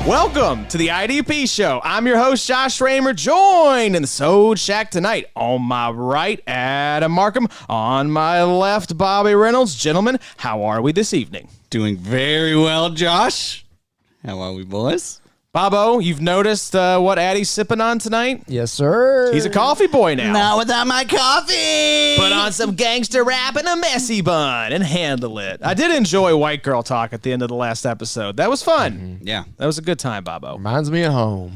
Welcome to the IDP show. I'm your host, Josh Raymer, joined in the Sode Shack tonight. On my right, Adam Markham. On my left, Bobby Reynolds. Gentlemen, how are we this evening? Doing very well, Josh. How are we, boys? Bobo, you've noticed what Addy's sipping on tonight? Yes, sir. He's a coffee boy now. Not without my coffee. Put on some gangster rap and a messy bun and handle it. I did enjoy White Girl Talk at the end of the last episode. That was fun. Mm-hmm. Yeah. That was a good time, Bobo. Reminds me of home.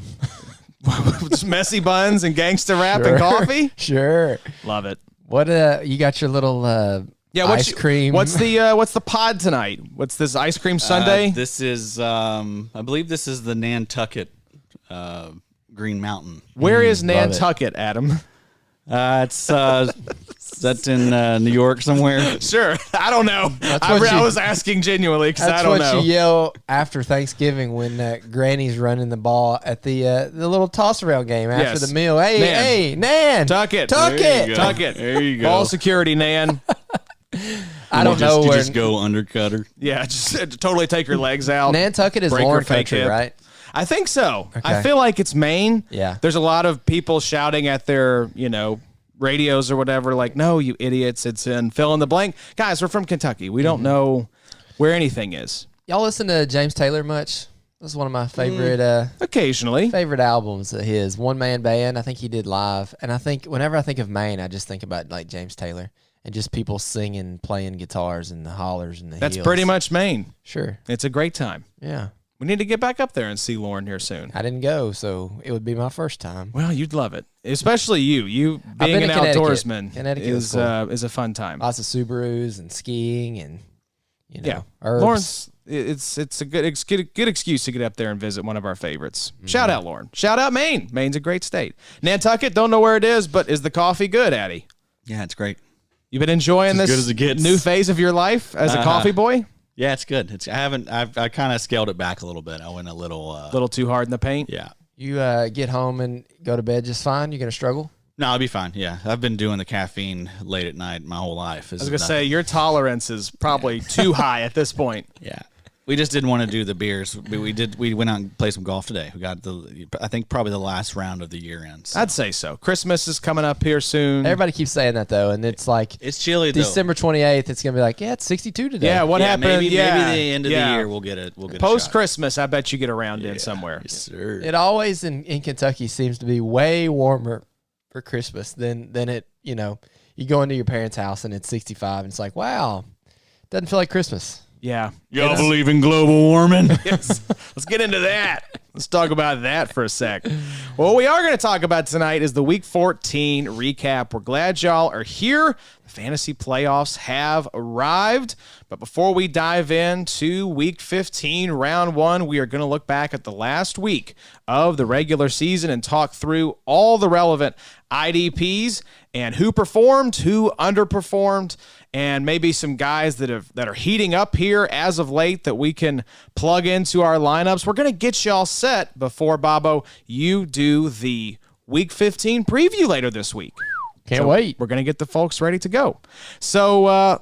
Just messy buns and gangster rap and coffee? Sure. Love it. What you got your little ice cream? What's the pod tonight? What's this ice cream sundae? This is, I believe this is the Nantucket Green Mountain. Where is Nantucket, Adam? It's that's in New York somewhere. Sure. I don't know. I was asking genuinely because I don't know. That's what you yell after Thanksgiving when Granny's running the ball at the little toss-around game after the meal. Hey, Nan. Tuck it. Tuck it. Tuck it. There you go. Ball security, Nan. I don't know where. Just go undercut her. Yeah, just totally take your legs out. Nantucket is Lauren country, hip. right? I think so. Okay. I feel like it's Maine. Yeah. There's a lot of people shouting at their, radios or whatever, like, no, you idiots, it's in fill in the blank. Guys, we're from Kentucky. We don't know where anything is. Y'all listen to James Taylor much? This is one of my favorite occasionally favorite albums of his. One man band. I think he did live. And I think whenever I think of Maine, I just think about like James Taylor and just people singing, playing guitars and the hollers and the That's hills. pretty much Maine. Sure. It's a great time. Yeah. We need to get back up there and see Lauren here soon. I didn't go, so it would be my first time. Well, you'd love it, especially you. You being an outdoorsman is a fun time. Lots of Subarus and skiing and herbs. Lauren's it's a good excuse to get up there and visit one of our favorites. Mm-hmm. Shout out Lauren. Shout out Maine. Maine's a great state. Nantucket, don't know where it is, but is the coffee good, Addy? Yeah, it's great. You've been enjoying this new phase of your life as a coffee boy? Yeah, it's good. I kind of scaled it back a little bit. I went a little too hard in the paint. Yeah. You get home and go to bed just fine? You're going to struggle? No, I'll be fine. Yeah. I've been doing the caffeine late at night my whole life. I was going to say, your tolerance is probably too high at this point. Yeah. We just didn't want to do the beers. We went out and played some golf today. We got I think probably the last round of the year end. So. I'd say so. Christmas is coming up here soon. Everybody keeps saying that though, and it's like it's chilly. December 28th. It's gonna be like it's 62 today. Yeah, what happened? Maybe the end of the year we'll get it. Post Christmas. I bet you get around in somewhere. Yes, sir. It always in Kentucky seems to be way warmer for Christmas than it. You go into your parents' house and it's 65, and it's like wow, doesn't feel like Christmas. Yeah. Y'all believe in global warming? Yes. Let's get into that. Let's talk about that for a sec. What we are going to talk about tonight is the Week 14 recap. We're glad y'all are here. The fantasy playoffs have arrived. But before we dive into Week 15, Round 1, we are going to look back at the last week of the regular season and talk through all the relevant IDPs and who performed, who underperformed, and maybe some guys that are heating up here as of late that we can plug into our lineups. We're going to get y'all set before, Bobo, you do the Week 15 preview later this week. Can't wait. We're going to get the folks ready to go. So,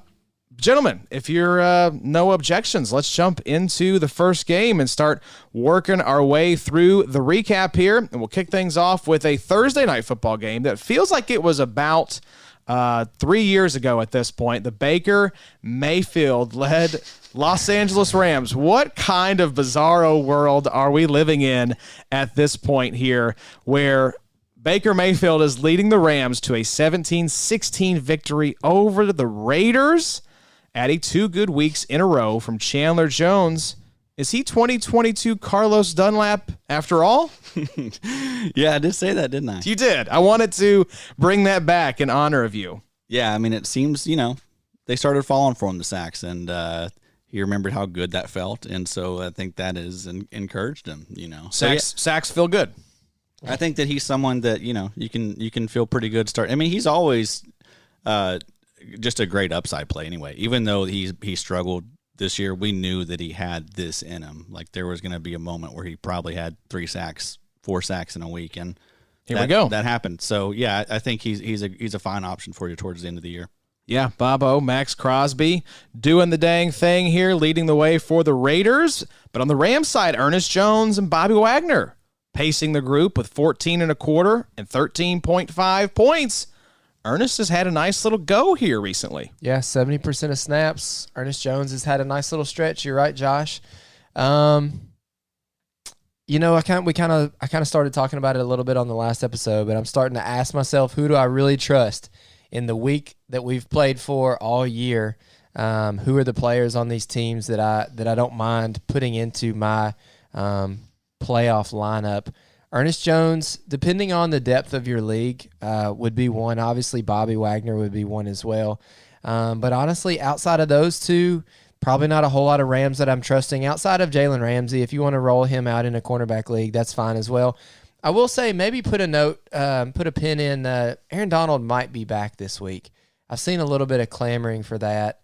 gentlemen, if you're no objections, let's jump into the first game and start working our way through the recap here. And we'll kick things off with a Thursday night football game that feels like it was about 3 years ago at this point. The Baker Mayfield-led Los Angeles Rams. What kind of bizarro world are we living in at this point here where Baker Mayfield is leading the Rams to a 17-16 victory over the Raiders, adding 2 good weeks in a row from Chandler Jones. Is he 2022 Carlos Dunlap after all? Yeah, I did say that, didn't I? You did. I wanted to bring that back in honor of you. Yeah, I mean, it seems, they started falling for him, the sacks, and he remembered how good that felt, and so I think that has encouraged him, Sacks feel good. I think that he's someone that, you can feel pretty good start. I mean, he's always just a great upside play anyway. Even though he struggled this year, we knew that he had this in him. Like there was going to be a moment where he probably had 3 sacks, 4 sacks in a week, and here we go. That happened. So yeah, I think he's a fine option for you towards the end of the year. Yeah, Bobo, Max Crosby doing the dang thing here, leading the way for the Raiders. But on the Rams side, Ernest Jones and Bobby Wagner pacing the group with 14 and a quarter and 13.5 points. Ernest has had a nice little go here recently. Yeah, 70% of snaps. Ernest Jones has had a nice little stretch. You're right, Josh. You know, I kind of started talking about it a little bit on the last episode, but I'm starting to ask myself, who do I really trust in the week that we've played for all year? Who are the players on these teams that I don't mind putting into my playoff lineup? Ernest Jones, depending on the depth of your league, would be one. Obviously, Bobby Wagner would be one as well. But honestly, outside of those two, probably not a whole lot of Rams that I'm trusting. Outside of Jalen Ramsey, if you want to roll him out in a cornerback league, that's fine as well. I will say maybe put a pin in. Aaron Donald might be back this week. I've seen a little bit of clamoring for that.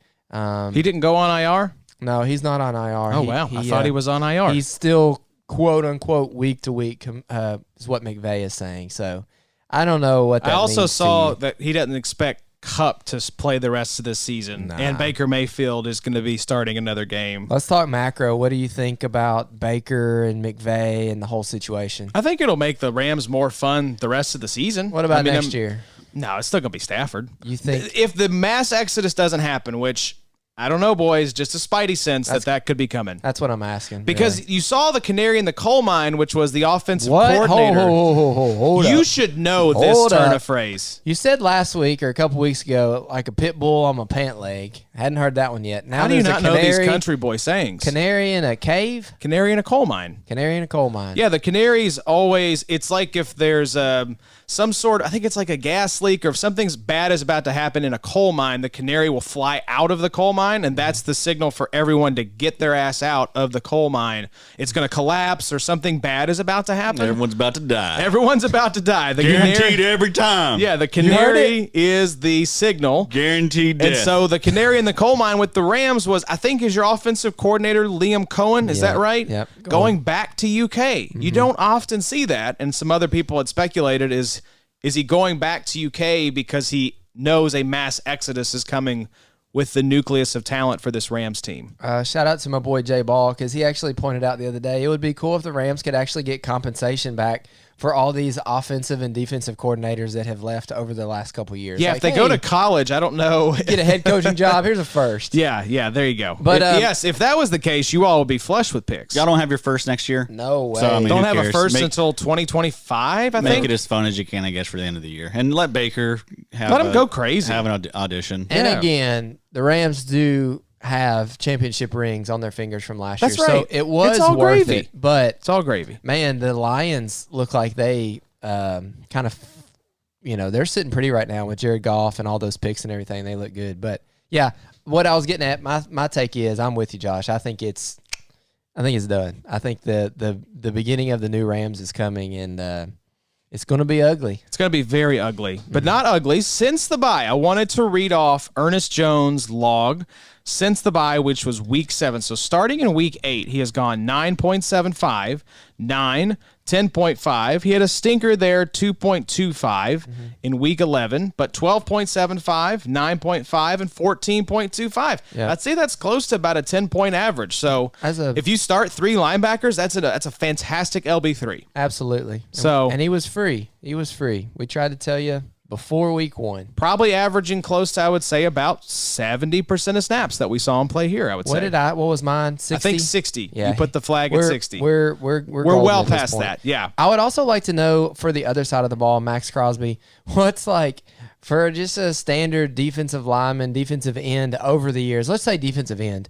He didn't go on IR? No, he's not on IR. Oh, wow. I thought he was on IR. He's still quote-unquote week to week is what McVay is saying. So I don't know what that means. I also saw that he doesn't expect Kupp to play the rest of this season, and Baker Mayfield is going to be starting another game. Let's talk macro. What do you think about Baker and McVay and the whole situation? I think it'll make the Rams more fun the rest of the season. What about next year? No, it's still going to be Stafford. You think? If the mass exodus doesn't happen, which I don't know, boys, just a spidey sense that could be coming. That's what I'm asking. Because really. you saw the canary in the coal mine, which was the offensive coordinator. Hold you up. should know this turn of phrase. You said last week or a couple weeks ago, like a pit bull on my pant leg. Hadn't heard that one yet. Now how do you not know these country boy sayings? Canary in a cave? Canary in a coal mine. Canary in a coal mine. Yeah, the canary's always, it's like if there's some sort, I think it's like a gas leak, or if something's bad is about to happen in a coal mine, the canary will fly out of the coal mine, and that's the signal for everyone to get their ass out of the coal mine. It's going to collapse or something bad is about to happen. Everyone's about to die. Everyone's about to die. The Guaranteed every time. Yeah, the canary is the signal. Guaranteed death. And so the canary in the coal mine with the Rams was, I think, is your offensive coordinator, Liam Cohen. Is that right? Yep. Going back to UK. Mm-hmm. You don't often see that. And some other people had speculated, is he going back to UK because he knows a mass exodus is coming with the nucleus of talent for this Rams team? Shout out to my boy Jay Ball, because he actually pointed out the other day it would be cool if the Rams could actually get compensation back for all these offensive and defensive coordinators that have left over the last couple of years. Yeah, if they go to college, I don't know. Get a head coaching job, here's a first. Yeah, there you go. But yes, if that was the case, you all would be flush with picks. Y'all don't have your first next year? No way. So, I mean, don't have cares? a first until 2025, I think. Make it as fun as you can, I guess, for the end of the year. And let Baker have Let him go crazy. Have an audition. And again, the Rams do have championship rings on their fingers from last year. That's right. So it was all worth gravy. it. But it's all gravy. Man, the Lions look like they kind of, they're sitting pretty right now with Jared Goff and all those picks and everything. They look good. But yeah, what I was getting at, my take is, I'm with you, Josh. I think it's done. I think the beginning of the new Rams is coming, and it's going to be ugly. It's going to be very ugly, but not ugly. Since the bye, I wanted to read off Ernest Jones' log since the bye, which was week 7. So starting in week 8, he has gone 9.75, 9, 10.5. He had a stinker there, 2.25 in week 11, but 12.75, 9.5, and 14.25. Yeah. I'd say that's close to about a 10-point average. So if you start 3 linebackers, that's a fantastic LB3. Absolutely. So and he was free. We tried to tell you before week 1. Probably averaging close to, I would say, about 70% of snaps that we saw him play here, I would say. What was mine? 60? I think 60. Yeah. You put the flag at 60. We're well past that, yeah. I would also like to know, for the other side of the ball, Max Crosby, what's like, for just a standard defensive lineman, defensive end over the years, let's say defensive end,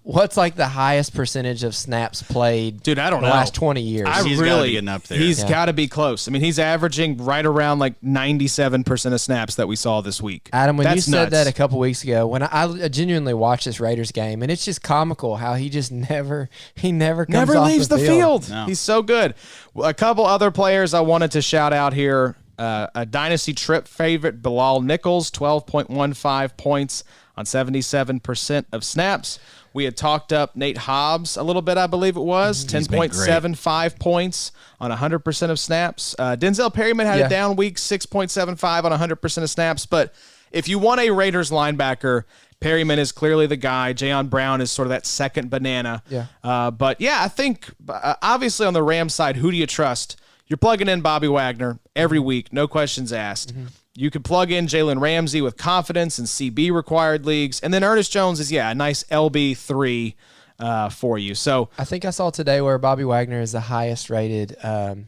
what's like the highest percentage of snaps played? Dude, I don't know. The last 20 years. He's gotta be getting up there. He's got to be close. I mean, he's averaging right around like 97% of snaps that we saw this week. Adam, when That's you said nuts. that a couple weeks ago, when I genuinely watched this Raiders game, and it's just comical how he just never comes off leaves the field. No. He's so good. A couple other players I wanted to shout out here. A Dynasty Trip favorite, Bilal Nichols, 12.15 points on 77% of snaps. We had talked up Nate Hobbs a little bit, I believe it was, 10.75 points on 100% of snaps. Denzel Perryman had a down week, 6.75 on 100% of snaps. But if you want a Raiders linebacker, Perryman is clearly the guy. Jayon Brown is sort of that second banana. Yeah. But yeah, I think obviously on the Rams side, who do you trust? You're plugging in Bobby Wagner every week, no questions asked. You can plug in Jalen Ramsey with confidence in CB required leagues, and then Ernest Jones is a nice LB3 for you. So I think I saw today where Bobby Wagner is the highest rated middle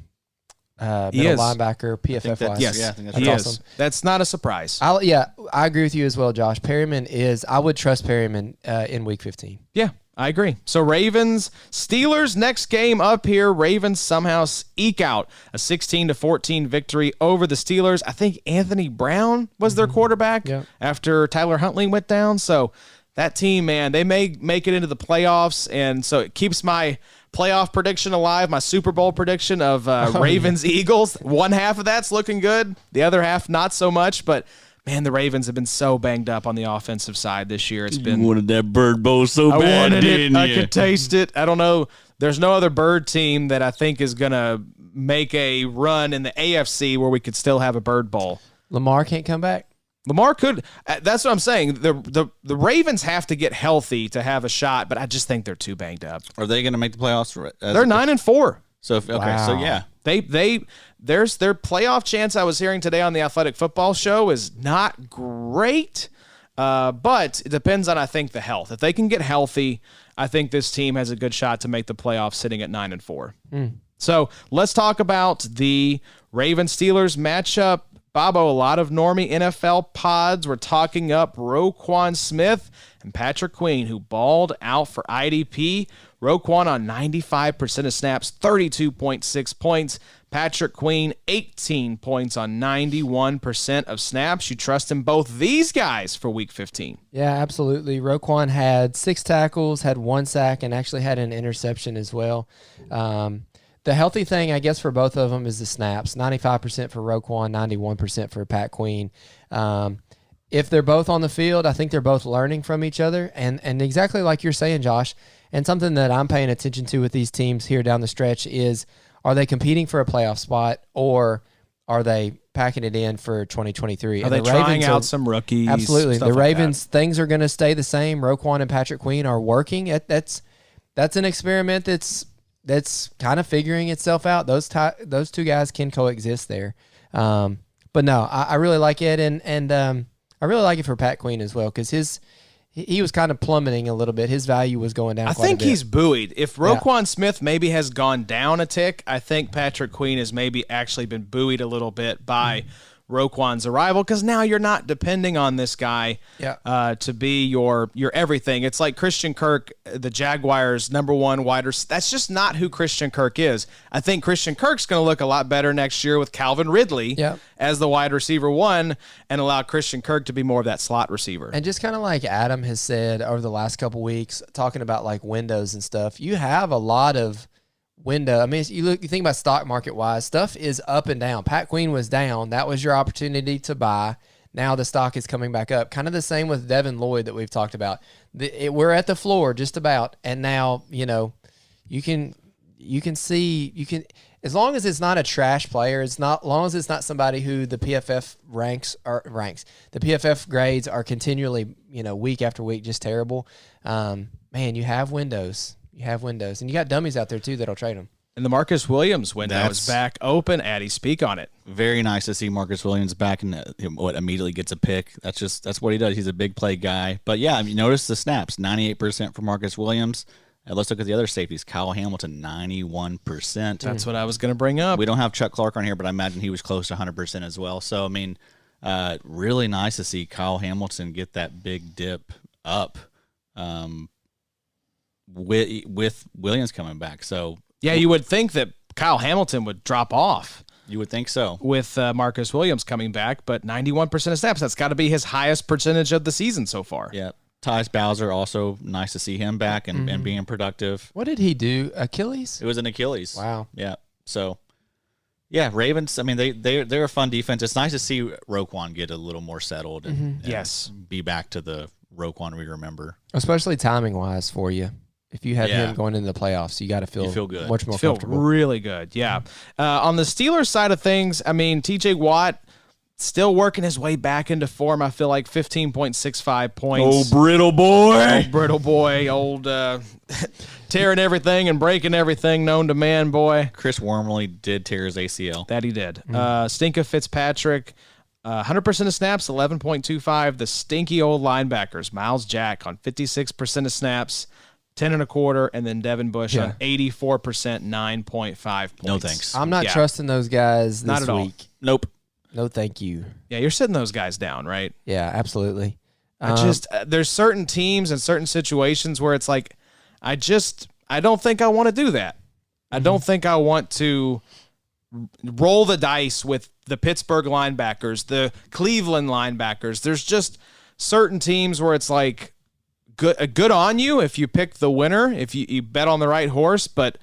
linebacker PFF wise. Yes, yeah, I think that's he awesome. is. That's not a surprise. I agree with you as well, Josh. Perryman is. I would trust Perryman in Week 15. Yeah, I agree. So Ravens, Steelers next game up here. Ravens somehow eke out a 16-14 victory over the Steelers. I think Anthony Brown was their quarterback after Tyler Huntley went down. So that team, man, they may make it into the playoffs, and so it keeps my playoff prediction alive, my Super Bowl prediction of Ravens-Eagles. One half of that's looking good. The other half, not so much, but man, the Ravens have been so banged up on the offensive side this year. It's been. You wanted that bird bowl so bad, I wanted didn't it. I you? could taste it. I don't know. There's no other bird team that I think is going to make a run in the AFC where we could still have a bird bowl. Lamar can't come back? Lamar could. That's what I'm saying. The Ravens have to get healthy to have a shot, but I just think they're too banged up. Are they going to make the playoffs? They're 9-4. So so yeah, there's their playoff chance. I was hearing today on the Athletic Football Show is not great, but it depends on, I think, the health. If they can get healthy, I think this team has a good shot to make the playoffs sitting at 9-4. So let's talk about the Ravens-Steelers matchup. Bobo, a lot of normie NFL pods were talking up Roquan Smith and Patrick Queen, who balled out for IDP. Roquan on 95% of snaps, 32.6 points. Patrick Queen, 18 points on 91% of snaps. You trust in both these guys for Week 15? Yeah, absolutely. Roquan had 6 tackles, had 1 sack, and actually had an interception as well. The healthy thing, I guess, for both of them is the snaps. 95% for Roquan, 91% for Pat Queen. If they're both on the field, I think they're both learning from each other. And exactly like you're saying, Josh, and something that I'm paying attention to with these teams here down the stretch is, are they competing for a playoff spot, or are they packing it in for 2023? Are they trying out some rookies? Absolutely. The Ravens, things are going to stay the same. Roquan and Patrick Queen are working. That's an experiment that's kind of figuring itself out. Those two guys can coexist there. But no, I really like it, and I really like it for Pat Queen as well, because he was kind of plummeting a little bit. His value was going down. I think he's buoyed. If Roquan Smith maybe has gone down a tick, I think Patrick Queen has maybe actually been buoyed a little bit by Roquan's arrival, because now you're not depending on this guy to be your everything. It's like Christian Kirk, the Jaguars' #1 wide receiver. That's just not who Christian Kirk is. I think Christian Kirk's going to look a lot better next year with Calvin Ridley as the wide receiver 1, and allow Christian Kirk to be more of that slot receiver. And just kind of like Adam has said over the last couple weeks, talking about like windows and stuff, you have a lot of window. I mean, you think about stock market wise, stuff is up and down. Pat Queen was down. That was your opportunity to buy. Now the stock is coming back up. Kind of the same with Devin Lloyd that we've talked about. We're at the floor just about, and now you can see, as long as it's not a trash player, as long as it's not somebody who the PFF ranks. The PFF grades are continually week after week just terrible. Man, you have windows. You have windows. And you got dummies out there, too, that'll trade them. And the Marcus Williams window is back open. Addy, speak on it. Very nice to see Marcus Williams back, and immediately gets a pick. That's what he does. He's a big play guy. But, yeah, you notice the snaps, 98% for Marcus Williams. Let's look at the other safeties. Kyle Hamilton, 91%. That's what I was going to bring up. We don't have Chuck Clark on here, but I imagine he was close to 100% as well. So, I mean, really nice to see Kyle Hamilton get that big dip up. With Williams coming back. So yeah, you would think that Kyle Hamilton would drop off. You would think so. With Marcus Williams coming back, but 91% of snaps, that's got to be his highest percentage of the season so far. Yeah. Tyus Bowser, also nice to see him back and being productive. What did he do? Achilles? It was an Achilles. Wow. Yeah. So, yeah, Ravens, I mean, they're a fun defense. It's nice to see Roquan get a little more settled and be back to the Roquan we remember. Especially timing-wise for you. If you have him going into the playoffs, you got to feel good. Much more comfortable. Really good, yeah. On the Steelers side of things, I mean, TJ Watt still working his way back into form. I feel like 15.65 points. Oh, brittle boy. Old brittle boy. Old tearing everything and breaking everything known to man, boy. Chris Wormley did tear his ACL. That he did. Stinka Fitzpatrick, 100% of snaps, 11.25. The stinky old linebackers, Miles Jack on 56% of snaps, 10.25, and then Devin Bush on 84%, 9.5 points. No thanks. I'm not trusting those guys this Not at all. week. Nope. No, thank you. Yeah, you're sitting those guys down, right? Yeah, absolutely. There's certain teams and certain situations where it's like, I don't think I want to do that. I don't think I want to roll the dice with the Pittsburgh linebackers, the Cleveland linebackers. There's just certain teams where it's like, good on you if you pick the winner, if you bet on the right horse, but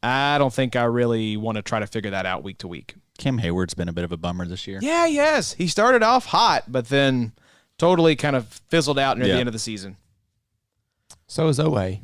I don't think I really want to try to figure that out week to week. Cam Hayward's been a bit of a bummer this year. Yeah, yes. He started off hot, but then totally kind of fizzled out near the end of the season. So is Owe.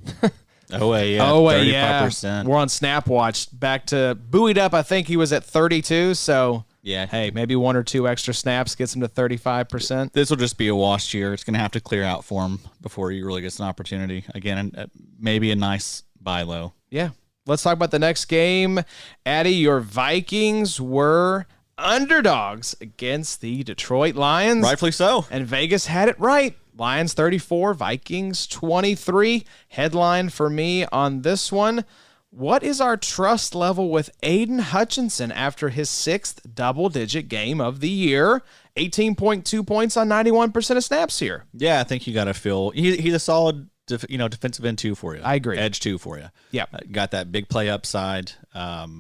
Oh, yeah. 35%. Yeah. We're on Snap Watch. Back to buoyed up. I think he was at 32. So, yeah. Hey, maybe 1 or 2 extra snaps gets him to 35%. This will just be a washed year. It's going to have to clear out for him before he really gets an opportunity. Again, maybe a nice buy low. Yeah. Let's talk about the next game. Addy, your Vikings were underdogs against the Detroit Lions. Rightfully so. And Vegas had it right. Lions 34, Vikings 23. Headline for me on this one. What is our trust level with Aidan Hutchinson after his 6th double-digit game of the year? 18.2 points on 91% of snaps here. Yeah, I think you got to feel he's a solid defensive end 2 for you. I agree. Edge 2 for you. Yeah. Got that big play upside. But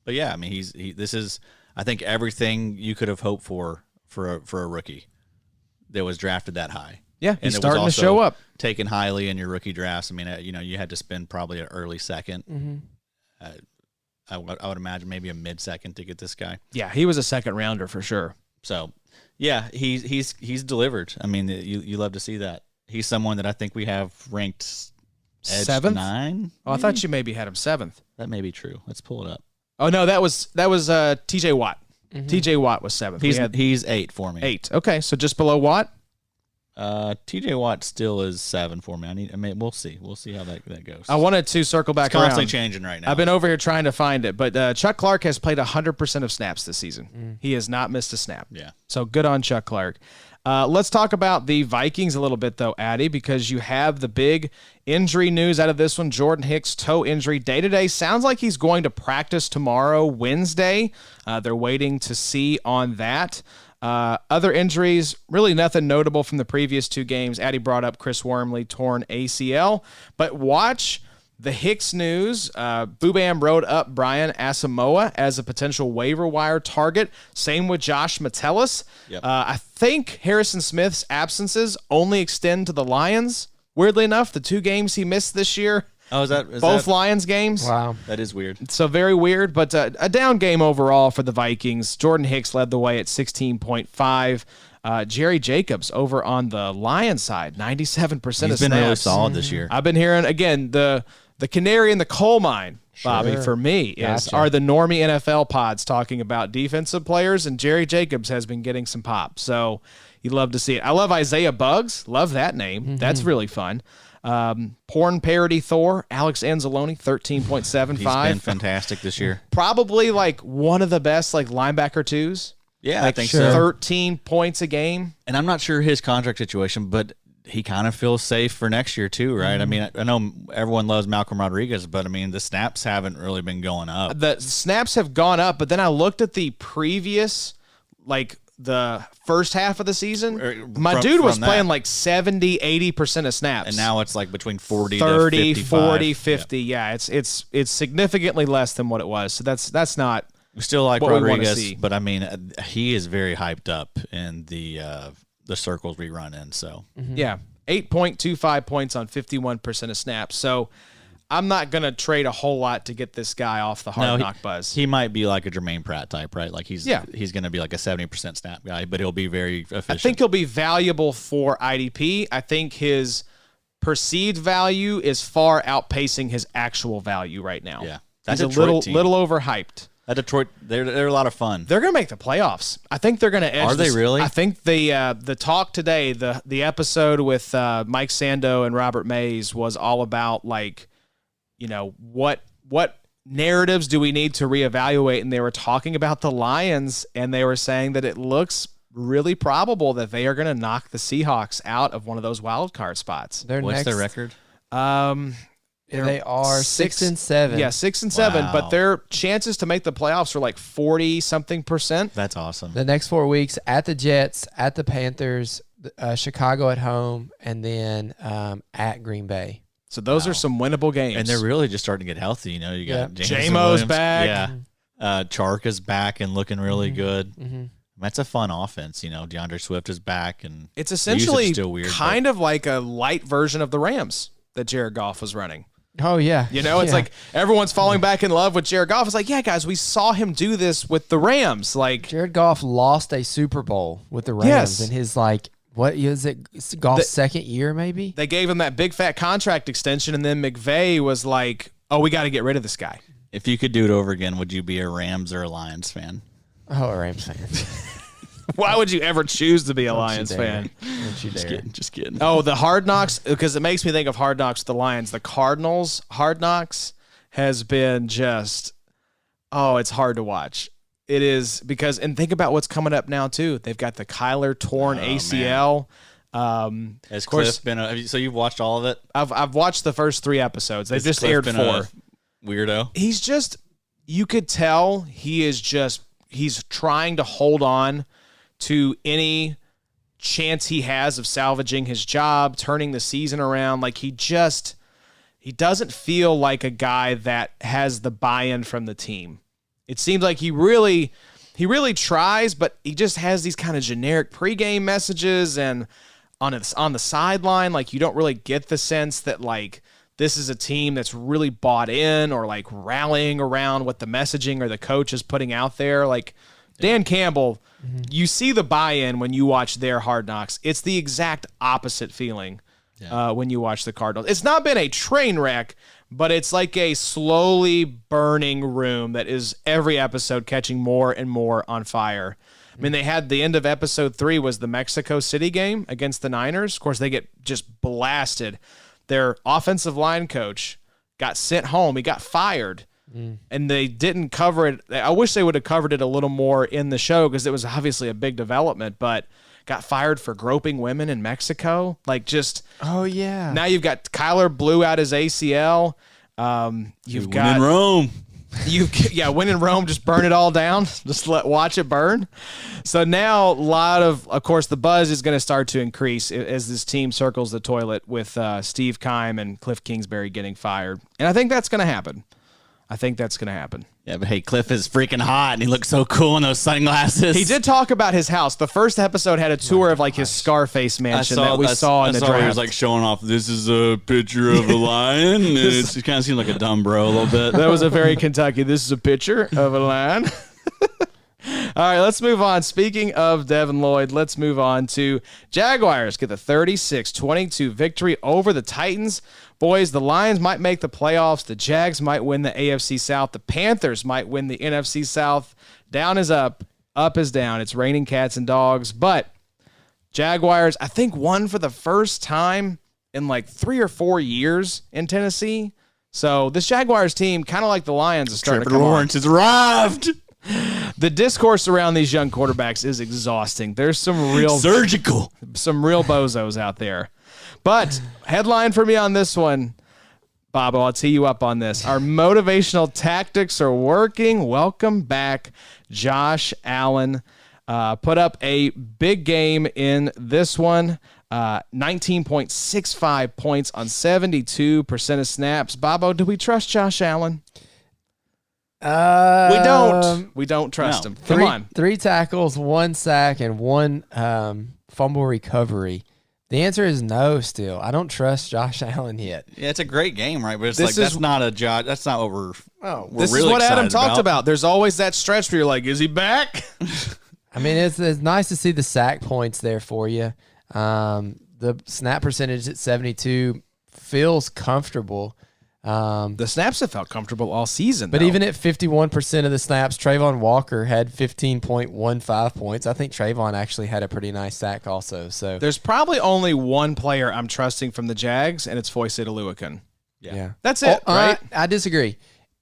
yeah, I mean, this is, I think, everything you could have hoped for a rookie that was drafted that high. Yeah, he's starting to show up. Taken highly in your rookie drafts. I mean, you had to spend probably an early second. Mm-hmm. I would imagine maybe a mid-second to get this guy. Yeah, he was a second rounder for sure. So, yeah, he's delivered. I mean, you love to see that. He's someone that I think we have ranked edge 7th? 9. Oh, I thought you maybe had him 7th. That may be true. Let's pull it up. Oh no, that was T.J. Watt. Mm-hmm. T.J. Watt was 7th. He's 8 for me. 8. Okay, so just below Watt. T.J. Watt still is 7 for me. We'll see. We'll see how that goes. I wanted to circle back it's constantly around. changing right now. I've been over here trying to find it, but Chuck Clark has played 100% of snaps this season. He has not missed a snap. Yeah. So good on Chuck Clark. Let's talk about the Vikings a little bit, though, Addy, because you have the big injury news out of this one. Jordan Hicks, toe injury. Day-to-day sounds like he's going to practice tomorrow, Wednesday. They're waiting to see on that. Other injuries, really nothing notable from the previous 2 games. Addy brought up Chris Wormley, torn ACL. But watch the Hicks news. Boobam wrote up Brian Asamoah as a potential waiver wire target. Same with Josh Metellus. Yep. I think Harrison Smith's absences only extend to the Lions. Weirdly enough, the 2 games he missed this year, both Lions games. Wow. That is weird. So very weird, but a down game overall for the Vikings. Jordan Hicks led the way at 16.5. Jerry Jacobs over on the Lions side, 97% of snaps. He's been really solid this year. I've been hearing, again, the canary in the coal mine, Bobby, Sure. for me, are the normie NFL pods talking about defensive players, and Jerry Jacobs has been getting some pop. So you love to see it. I love Isaiah Buggs. Love that name. Mm-hmm. That's really fun. Porn parody Thor, Alex Anzalone, 13.75. He's been fantastic this year. Probably like one of the best linebacker 2s. Yeah, Like I think sure. so. 13 points a game. And I'm not sure his contract situation, but he kind of feels safe for next year too, right? I mean, I know everyone loves Malcolm Rodriguez, but I mean, the snaps haven't really been going up. The snaps have gone up, but then I looked at the previous, the first half of the season. My dude was playing 70, 80% of snaps. And now it's between 40 30, to 55. 40, 50. Yeah, it's significantly less than what it was. So that's not We still like what we wanna Rodriguez, see. but I mean, he is very hyped up in the circles we run in. So Yeah, 8.25 points on 51% of snaps. So I'm not going to trade a whole lot to get this guy off the hard knock buzz. He might be like a Jermaine Pratt type, right? Like he's going to be like a 70% snap guy, but he'll be very efficient. I think he'll be valuable for IDP. I think his perceived value is far outpacing his actual value right now. Yeah. He's a little overhyped. Detroit, they're a lot of fun. They're going to make the playoffs. I think they're going to edge. Are they really? I think the talk today, the episode with Mike Sando and Robert Mays was all about, like, you know, what narratives do we need to reevaluate? And they were talking about the Lions, and they were saying that it looks really probable that they are going to knock the Seahawks out of one of those wild card spots. What's their record? They are 6-7. Yeah, 6-7. Wow. But their chances to make the playoffs are like 40-something%. That's awesome. The next 4 weeks at the Jets, at the Panthers, Chicago at home, and then at Green Bay. So those are some winnable games. And they're really just starting to get healthy. You know, you got Jameson J-Mo's Williams. back. Yeah. Chark is back and looking really good. Mm-hmm. That's a fun offense. You know, DeAndre Swift is back. And it's essentially still weird, kind of like a light version of the Rams that Jared Goff was running. Oh, yeah. You know, it's like everyone's falling back in love with Jared Goff. It's like, yeah, guys, we saw him do this with the Rams. Like, Jared Goff lost a Super Bowl with the Rams in his, like, what is it? Goff's second year, maybe? They gave him that big fat contract extension, and then McVay was like, oh, we got to get rid of this guy. If you could do it over again, would you be a Rams or a Lions fan? Oh, a Rams fan. Why would you ever choose to be a Lions fan? Don't you dare. Just kidding. Oh, the Hard Knocks, because it makes me think of Hard Knocks with the Lions. The Cardinals Hard Knocks has been just, it's hard to watch. It is because, and think about what's coming up now too. They've got the Kyler torn ACL. Has Cliff been so you've watched all of it? I've watched the first 3 episodes. They've just aired 4. Weirdo. He's just, you could tell he's trying to hold on to any chance he has of salvaging his job, turning the season around. Like, he doesn't feel like a guy that has the buy-in from the team. It seems like he really tries, but he just has these kind of generic pregame messages, and on the sideline, like, you don't really get the sense that, like, this is a team that's really bought in or, like, rallying around what the messaging or the coach is putting out there. Like, Dan Campbell, you see the buy-in when you watch their Hard Knocks. It's the exact opposite feeling when you watch the Cardinals. It's not been a train wreck, but it's like a slowly burning room that is every episode catching more and more on fire. I mean, they had the end of episode 3 was the Mexico City game against the Niners. Of course, they get just blasted. Their offensive line coach got sent home. He got fired. And they didn't cover it. I wish they would have covered it a little more in the show because it was obviously a big development, but got fired for groping women in Mexico. Like, just, oh, yeah. Now you've got Kyler blew out his ACL. You've got in Rome. When in Rome, just burn it all down. Just watch it burn. So now a lot of course, the buzz is going to start to increase as this team circles the toilet with Steve Keim and Cliff Kingsbury getting fired. And I think that's going to happen. Yeah, but hey, Cliff is freaking hot, and he looks so cool in those sunglasses. He did talk about his house. The first episode had a tour of, like, his Scarface mansion that we saw in the draft. He was, like, showing off, this is a picture of a lion, and it kind of seemed like a dumb bro a little bit. That was a very Kentucky. This is a picture of a lion. All right, let's move on. Speaking of Devin Lloyd, let's move on to Jaguars get the 36-22 victory over the Titans. Boys, the Lions might make the playoffs. The Jags might win the AFC South. The Panthers might win the NFC South. Down is up is down. It's raining cats and dogs. But Jaguars, I think, won for the first time in like 3 or 4 years in Tennessee. So this Jaguars team, kind of like the Lions, is starting to come Lawrence has arrived. The discourse around these young quarterbacks is exhausting. There's some real bozos out there. But headline for me on this one, Bobo, I'll tee you up on this. Our motivational tactics are working. Welcome back, Josh Allen. Put up a big game in this one. 19.65 points on 72% of snaps. Bobo, do we trust Josh Allen? We don't trust him. Come on. 3 tackles, 1 sack, and 1 fumble recovery. The answer is no still. I don't trust Josh Allen yet. Yeah, it's a great game, right? But that's not a Josh. That's not what we're this really is what Adam excited talked about. There's always that stretch where you're like, is he back? I mean, it's nice to see the sack points there for you. The snap percentage at 72 feels comfortable. The snaps have felt comfortable all season. But though. even at 51% of the snaps, Trayvon Walker had 15.15 points. I think Trayvon actually had a pretty nice sack also. So there's probably only one player I'm trusting from the Jags, and it's Foyce Oluokun. Yeah. That's it, right? I disagree.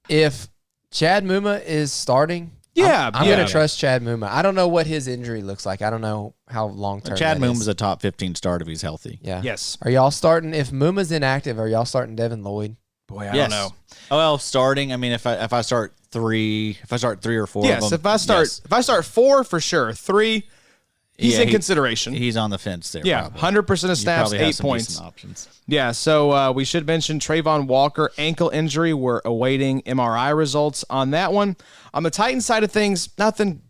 If Chad Muma is starting, I'm going to trust Chad Muma. I don't know what his injury looks like. I don't know how long-term Chad Muma's a top 15 start if he's healthy. Yeah. Yes. Are y'all starting, if Muma's inactive, are y'all starting Devin Lloyd? Boy, I don't know. Oh, well, starting. I mean, if I start three or four. Yes, of them, if I start 4 for sure, 3, he's in consideration. He's on the fence there. Yeah, probably. 100% of snaps, 8 points. Options. Yeah, so we should mention Trayvon Walker ankle injury. We're awaiting MRI results on that one. On the Titans side of things, nothing.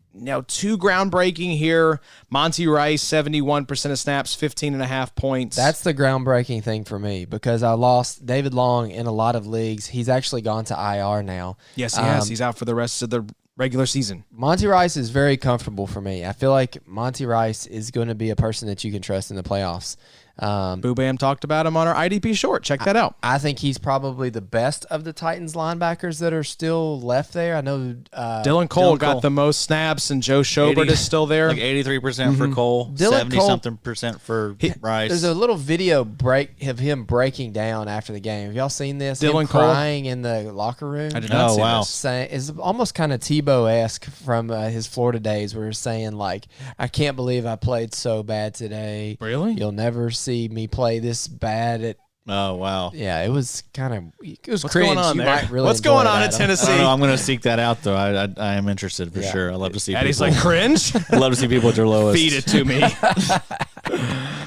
Too groundbreaking here. Monty Rice, 71% of snaps, 15.5 points. That's the groundbreaking thing for me because I lost David Long in a lot of leagues. He's actually gone to IR now. Yes, he has. He's out for the rest of the regular season. Monty Rice is very comfortable for me. I feel like Monty Rice is going to be a person that you can trust in the playoffs. Boo Bam talked about him on our IDP short. Check that out. I think he's probably the best of the Titans linebackers that are still left there. I know Dylan Cole got the most snaps, and Joe Schobert is still there. Like 83% for Cole, 70-something% for Rice. There's a little video break of him breaking down after the game. Have y'all seen this? Dylan him Cole crying in the locker room. I did not see this. Saying, it's almost kind of Tebow-esque from his Florida days, where he's saying like, "I can't believe I played so bad today. Really? You'll never see me play this bad at." Oh, wow. Yeah, it was cringe. What's going on there? Really What's going on in Tennessee? I'm going to seek that out, though. I am interested for sure. I love to see Eddie's people. like, cringe? I love to see people at their lowest. Feed it to me.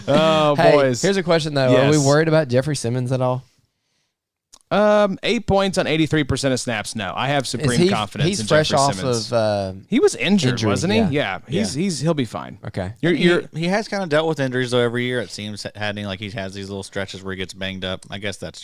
Oh, hey, boys. Here's a question, though. Yes. Are we worried about Jeffrey Simmons at all? 8 points on 83% of snaps. No, I have supreme confidence he's in fresh Jeffrey off Simmons. of He was injured, wasn't he? yeah. Yeah. He'll be fine. Okay. He has kind of dealt with injuries though every year. It seems like he has these little stretches where he gets banged up. I guess that's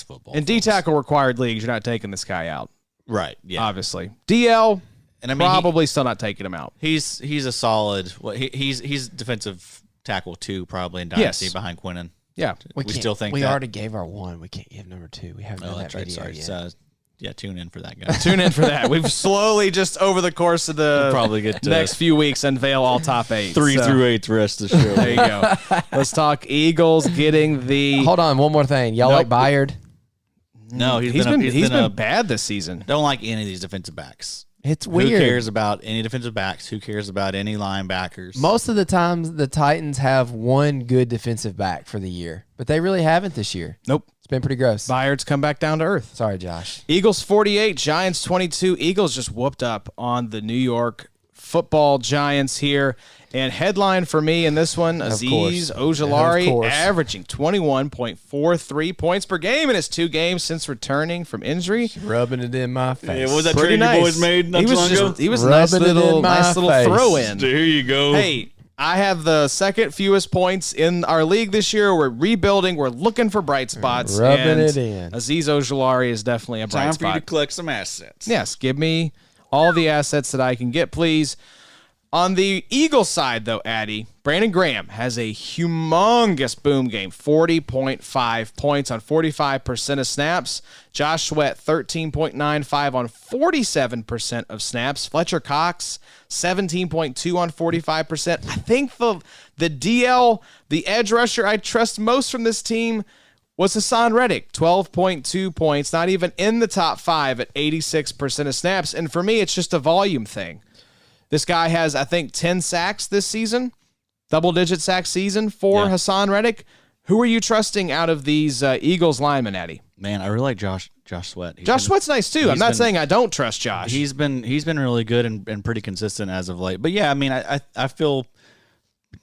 football. In D tackle required leagues, you're not taking this guy out. Right. Yeah. Obviously. DL, and I mean, probably still not taking him out. He's a solid. He's defensive tackle 2 probably in Dynasty behind Quinnen. Yeah. We still think we that. already gave our 1. We can't give number 2. We haven't done that video Sorry. yet. Yeah, tune in for that guy. Tune in for that. We've slowly just over the course of the probably get to next few weeks unveil all top 8. 3 through 8 the rest of the show. There you go. Let's talk Eagles getting the. Hold on, one more thing. Y'all like Byard? No, he's been bad this season. Don't like any of these defensive backs. It's weird. Who cares about any defensive backs? Who cares about any linebackers? Most of the times, the Titans have one good defensive back for the year, but they really haven't this year. Nope. It's been pretty gross. Byard's come back down to earth. Sorry, Josh. Eagles 48, Giants 22. Eagles just whooped up on the New York Football Giants here. And headline for me in this one, Azeez Ojulari averaging 21.43 points per game in his 2 games since returning from injury. Rubbing it in my face. Yeah, what was that Pretty trade nice. your boys made not too long ago? He was a nice little face. throw in. There you go. Hey, I have the second fewest points in our league this year. We're rebuilding. We're looking for bright spots. Rubbing it in. Azeez Ojulari is definitely a bright Time spot. for you to collect some assets. Yes, give me all the assets that I can get, please. On the Eagles side, though, Addy, Brandon Graham has a humongous boom game, 40.5 points on 45% of snaps. Josh Sweat, 13.95 on 47% of snaps. Fletcher Cox, 17.2 on 45%. I think the DL, the edge rusher I trust most from this team was Haason Reddick, 12.2 points, not even in the top 5 at 86% of snaps. And for me, it's just a volume thing. This guy has, I think, 10 sacks this season, double-digit sack season for Haason Reddick. Who are you trusting out of these Eagles linemen, Addy? Man, I really like Josh Sweat. Josh Sweat's nice, too. I'm not saying I don't trust Josh. He's been really good and pretty consistent as of late. But, yeah, I mean, I feel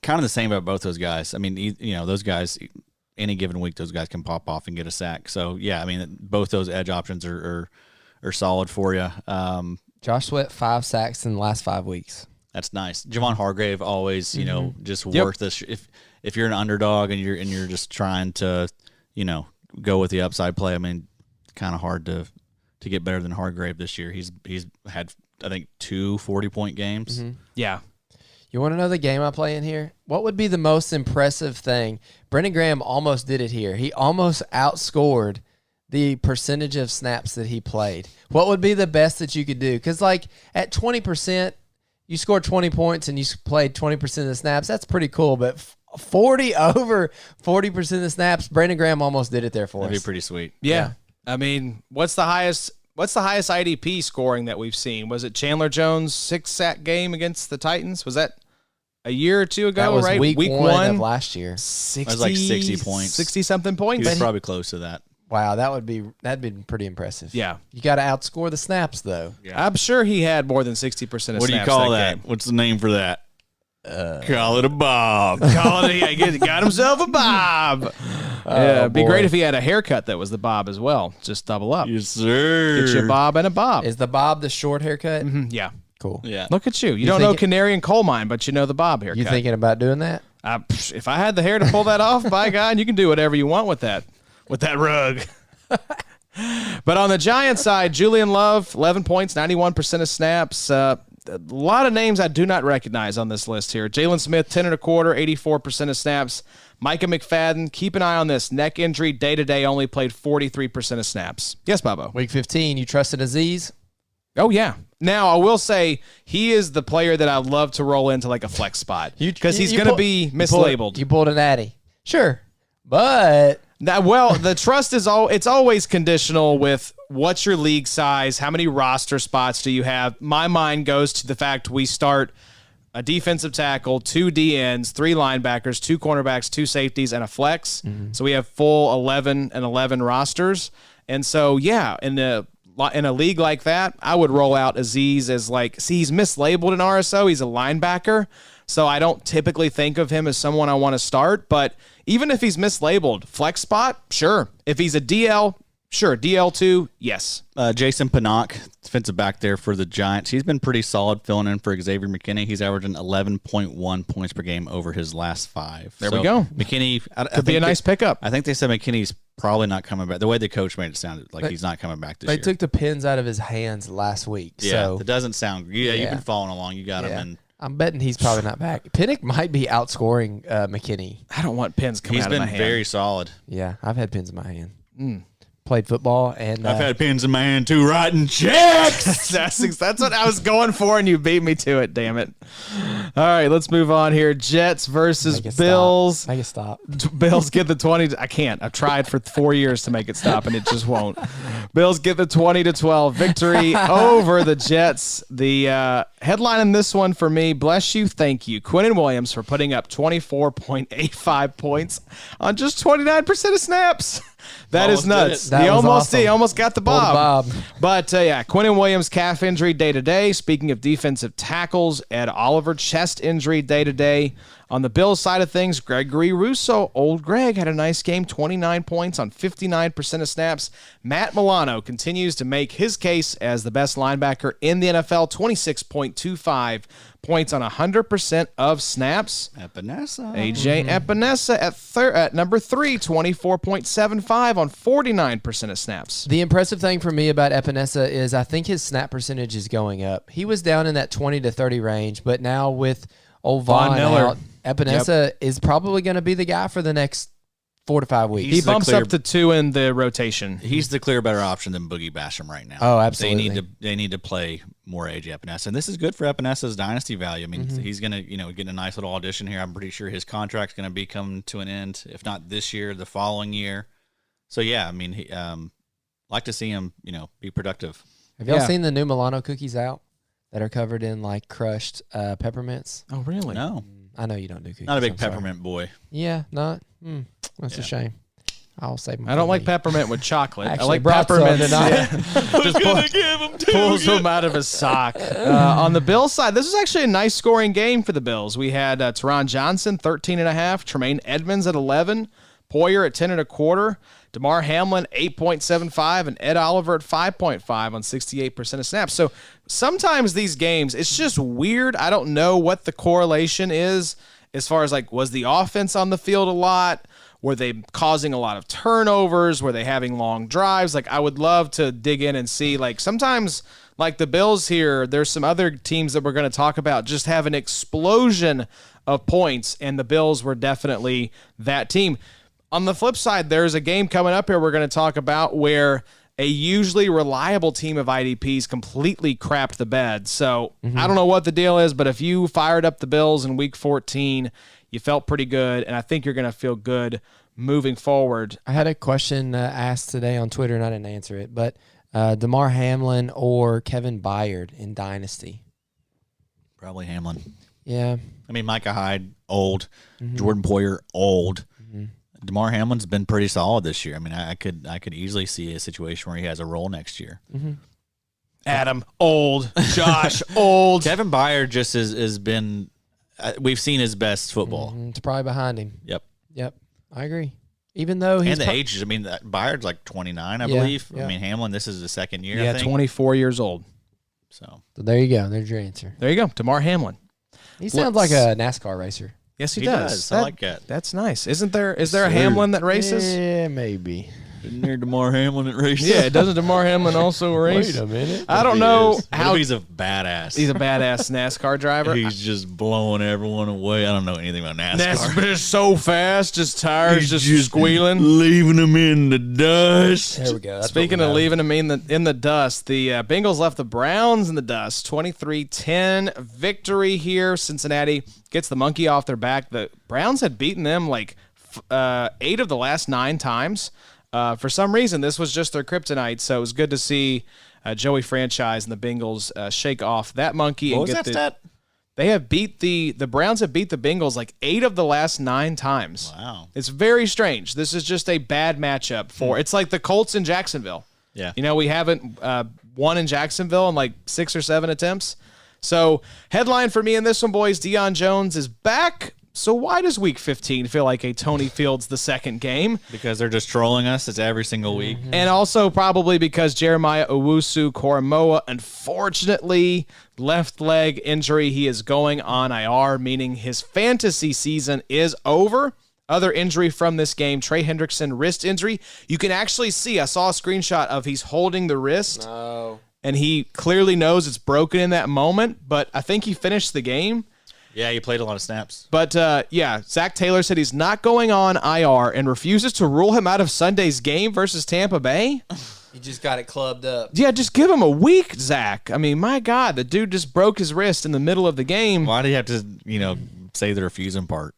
kind of the same about both those guys. I mean, those guys, any given week, those guys can pop off and get a sack. So, yeah, I mean, both those edge options are solid for you. Josh Sweat, 5 sacks in the last 5 weeks. That's nice. Javon Hargrave always, just worth this. If you're an underdog and you're just trying to, go with the upside play. I mean, kind of hard to get better than Hargrave this year. He's had, I think, 2 40-point games. Mm-hmm. Yeah. You want to know the game I play in here? What would be the most impressive thing? Brendan Graham almost did it here. He almost outscored the percentage of snaps that he played. What would be the best that you could do? Because, like, at 20%, you scored 20 points and you played 20% of the snaps. That's pretty cool. But 40% of the snaps, Brandon Graham almost did it there for us. That'd be pretty sweet. Yeah. I mean, what's the highest IDP scoring that we've seen? Was it Chandler Jones' 6-sack game against the Titans? Was that a year or two ago, that was right? Week one of last year. 60, It was like 60 points. 60-something points. He was probably close to that. Wow, that'd be pretty impressive. Yeah. You got to outscore the snaps, though. Yeah. I'm sure he had more than 60% of snaps. What do you call that? Game. What's the name for that? Call it a bob. Call it, got himself a bob. Yeah, it'd be great if he had a haircut that was the bob as well. Just double up. Yes, sir. Get you a bob and a bob. Is the bob the short haircut? Yeah. Cool. Yeah. Look at you. You don't know Canary and Coal Mine, but you know the bob haircut. You thinking about doing that? If I had the hair to pull that off, by God, you can do whatever you want with that rug. But on the Giants side, Julian Love, 11 points, 91% of snaps. A lot of names I do not recognize on this list here. Jalen Smith, 10 1/4, 84% of snaps. Micah McFadden, keep an eye on this. Neck injury, day-to-day, only played 43% of snaps. Yes, Bobo. Week 15, you trusted Azeez? Oh, yeah. Now, I will say he is the player that I love to roll into like a flex spot because he's going to be mislabeled. You pulled an Addy. Sure. But... Well, the trust is it's always conditional with what's your league size, how many roster spots do you have. My mind goes to the fact we start a defensive tackle, 2 DNs, 3 linebackers, 2 cornerbacks, 2 safeties, and a flex. Mm-hmm. So we have full 11 and 11 rosters. And so, yeah, in a league like that, I would roll out Azeez as he's mislabeled in RSO. He's a linebacker. So I don't typically think of him as someone I want to start, but even if he's mislabeled, flex spot, sure. If he's a DL, sure. DL2, yes. Jason Pinnock, defensive back there for the Giants. He's been pretty solid filling in for Xavier McKinney. He's averaging 11.1 points per game over his last 5. There we go. McKinney could be a nice pickup. I think they said McKinney's probably not coming back. The way the coach made it sound like he's not coming back this year. They took the pins out of his hands last week. Yeah, so. it doesn't sound. Yeah, you've been following along. You got him. And I'm betting he's probably not back. Pinnock might be outscoring McKinney. I don't want pins coming out of my hand. He's been very solid. Yeah, I've had pins in my hand. Played football, and I've had pins in my hand too, writing checks. That's what I was going for, and you beat me to it. Damn it! All right, let's move on here. Jets versus Bills. Make it stop. Bills get the 20. I can't. I've tried for 4 years to make it stop, and it just won't. Bills get the 20-12 victory over the Jets. The headline in this one for me: bless you, thank you, Quinnen Williams for putting up 24.85 points on just 29% of snaps. That is nuts. He almost got the bob. But Quinnen Williams calf injury day to day. Speaking of defensive tackles, Ed Oliver chest injury day to day. On the Bills side of things, Gregory Rousseau, old Greg, had a nice game, 29 points on 59% of snaps. Matt Milano continues to make his case as the best linebacker in the NFL, 26.25 points on 100% of snaps. Epinesa. A.J. Epinesa at number 3, 24.75 on 49% of snaps. The impressive thing for me about Epinesa is I think his snap percentage is going up. He was down in that 20 to 30 range, but now with old Von Miller out, Epinesa is probably going to be the guy for the next 4 to 5 weeks. He bumps up to 2 in the rotation. He's the clear better option than Boogie Basham right now. Oh, absolutely. They need to play more AJ Epinesa, and this is good for Epinesa's dynasty value. I mean, he's going to get a nice little audition here. I'm pretty sure his contract's going to be coming to an end, if not this year, the following year. So yeah, I mean, like to see him, be productive. Have y'all seen the new Milano cookies out that are covered in crushed peppermints? Oh, really? No. I know you don't do cookies. Not a big peppermint boy. Yeah, not. That's a shame. I'll save my I don't like peppermint with chocolate. Actually, I like peppermint. Just give him pulls them out of his sock. On the Bills side, this was actually a nice scoring game for the Bills. We had Teron Johnson, 13.5, Tremaine Edmonds at 11, Poyer at 10 1/4, DeMar Hamlin, 8.75, and Ed Oliver at 5.5 on 68% of snaps. So sometimes these games, it's just weird. I don't know what the correlation is as far as was the offense on the field a lot? Were they causing a lot of turnovers? Were they having long drives? I would love to dig in and see. Sometimes, the Bills here, there's some other teams that we're going to talk about just have an explosion of points, and the Bills were definitely that team. On the flip side, there's a game coming up here we're going to talk about where a usually reliable team of IDPs completely crapped the bed. So I don't know what the deal is, but if you fired up the Bills in Week 14, you felt pretty good, and I think you're going to feel good moving forward. I had a question asked today on Twitter, and I didn't answer it, but Damar Hamlin or Kevin Byard in Dynasty? Probably Hamlin. Yeah. I mean, Micah Hyde, old. Jordan Poyer, old. Damar Hamlin's been pretty solid this year. I mean, I could easily see a situation where he has a role next year. Adam, old. Josh, old. Kevin Byard just has been we've seen his best football. It's probably behind him. Yep. I agree. Even though he's and the ages. I mean, Byard's like 29, I believe. Yeah. I mean, Hamlin, this is the second year. Yeah, I think. 24 years old. So there you go. There's your answer. There you go. Damar Hamlin. He sounds like a NASCAR racer. Yes, he does. I like that. That's nice. Is there a Hamlin that races? Yeah, maybe. Isn't there Damar Hamlin that races? Yeah, doesn't Damar Hamlin also race? Wait a minute. I don't know how he's a badass. He's a badass NASCAR driver. He's just blowing everyone away. I don't know anything about NASCAR. Just so fast, just tires just squealing, leaving them in the dust. There we go. That's Speaking of leaving them in the dust, the Bengals left the Browns in the dust. 23-10 victory here. Cincinnati gets the monkey off their back. The Browns had beaten them like 8 of the last 9 times. For some reason, this was just their kryptonite, so it was good to see Joey Franchise and the Bengals shake off that monkey. What was that stat? They have beat the Browns have beat the Bengals like 8 of the last 9 times. Wow. It's very strange. This is just a bad matchup for it's like the Colts in Jacksonville. Yeah. You know, we haven't won in Jacksonville in like 6 or 7 attempts. So, headline for me in this one, boys, Deion Jones is back. So why does Week 15 feel like a Tony Fields the second game? Because they're just trolling us. It's every single week. And also probably because Jeremiah Owusu-Koramoah, unfortunately, left leg injury. He is going on IR, meaning his fantasy season is over. Other injury from this game, Trey Hendrickson, wrist injury. You can actually see, I saw a screenshot of he's holding the wrist. No. And he clearly knows it's broken in that moment, but I think he finished the game. Yeah, he played a lot of snaps. But, Zach Taylor said he's not going on IR and refuses to rule him out of Sunday's game versus Tampa Bay. He just got it clubbed up. Yeah, just give him a week, Zach. I mean, my God, the dude just broke his wrist in the middle of the game. Why do you have to, say the refusing part?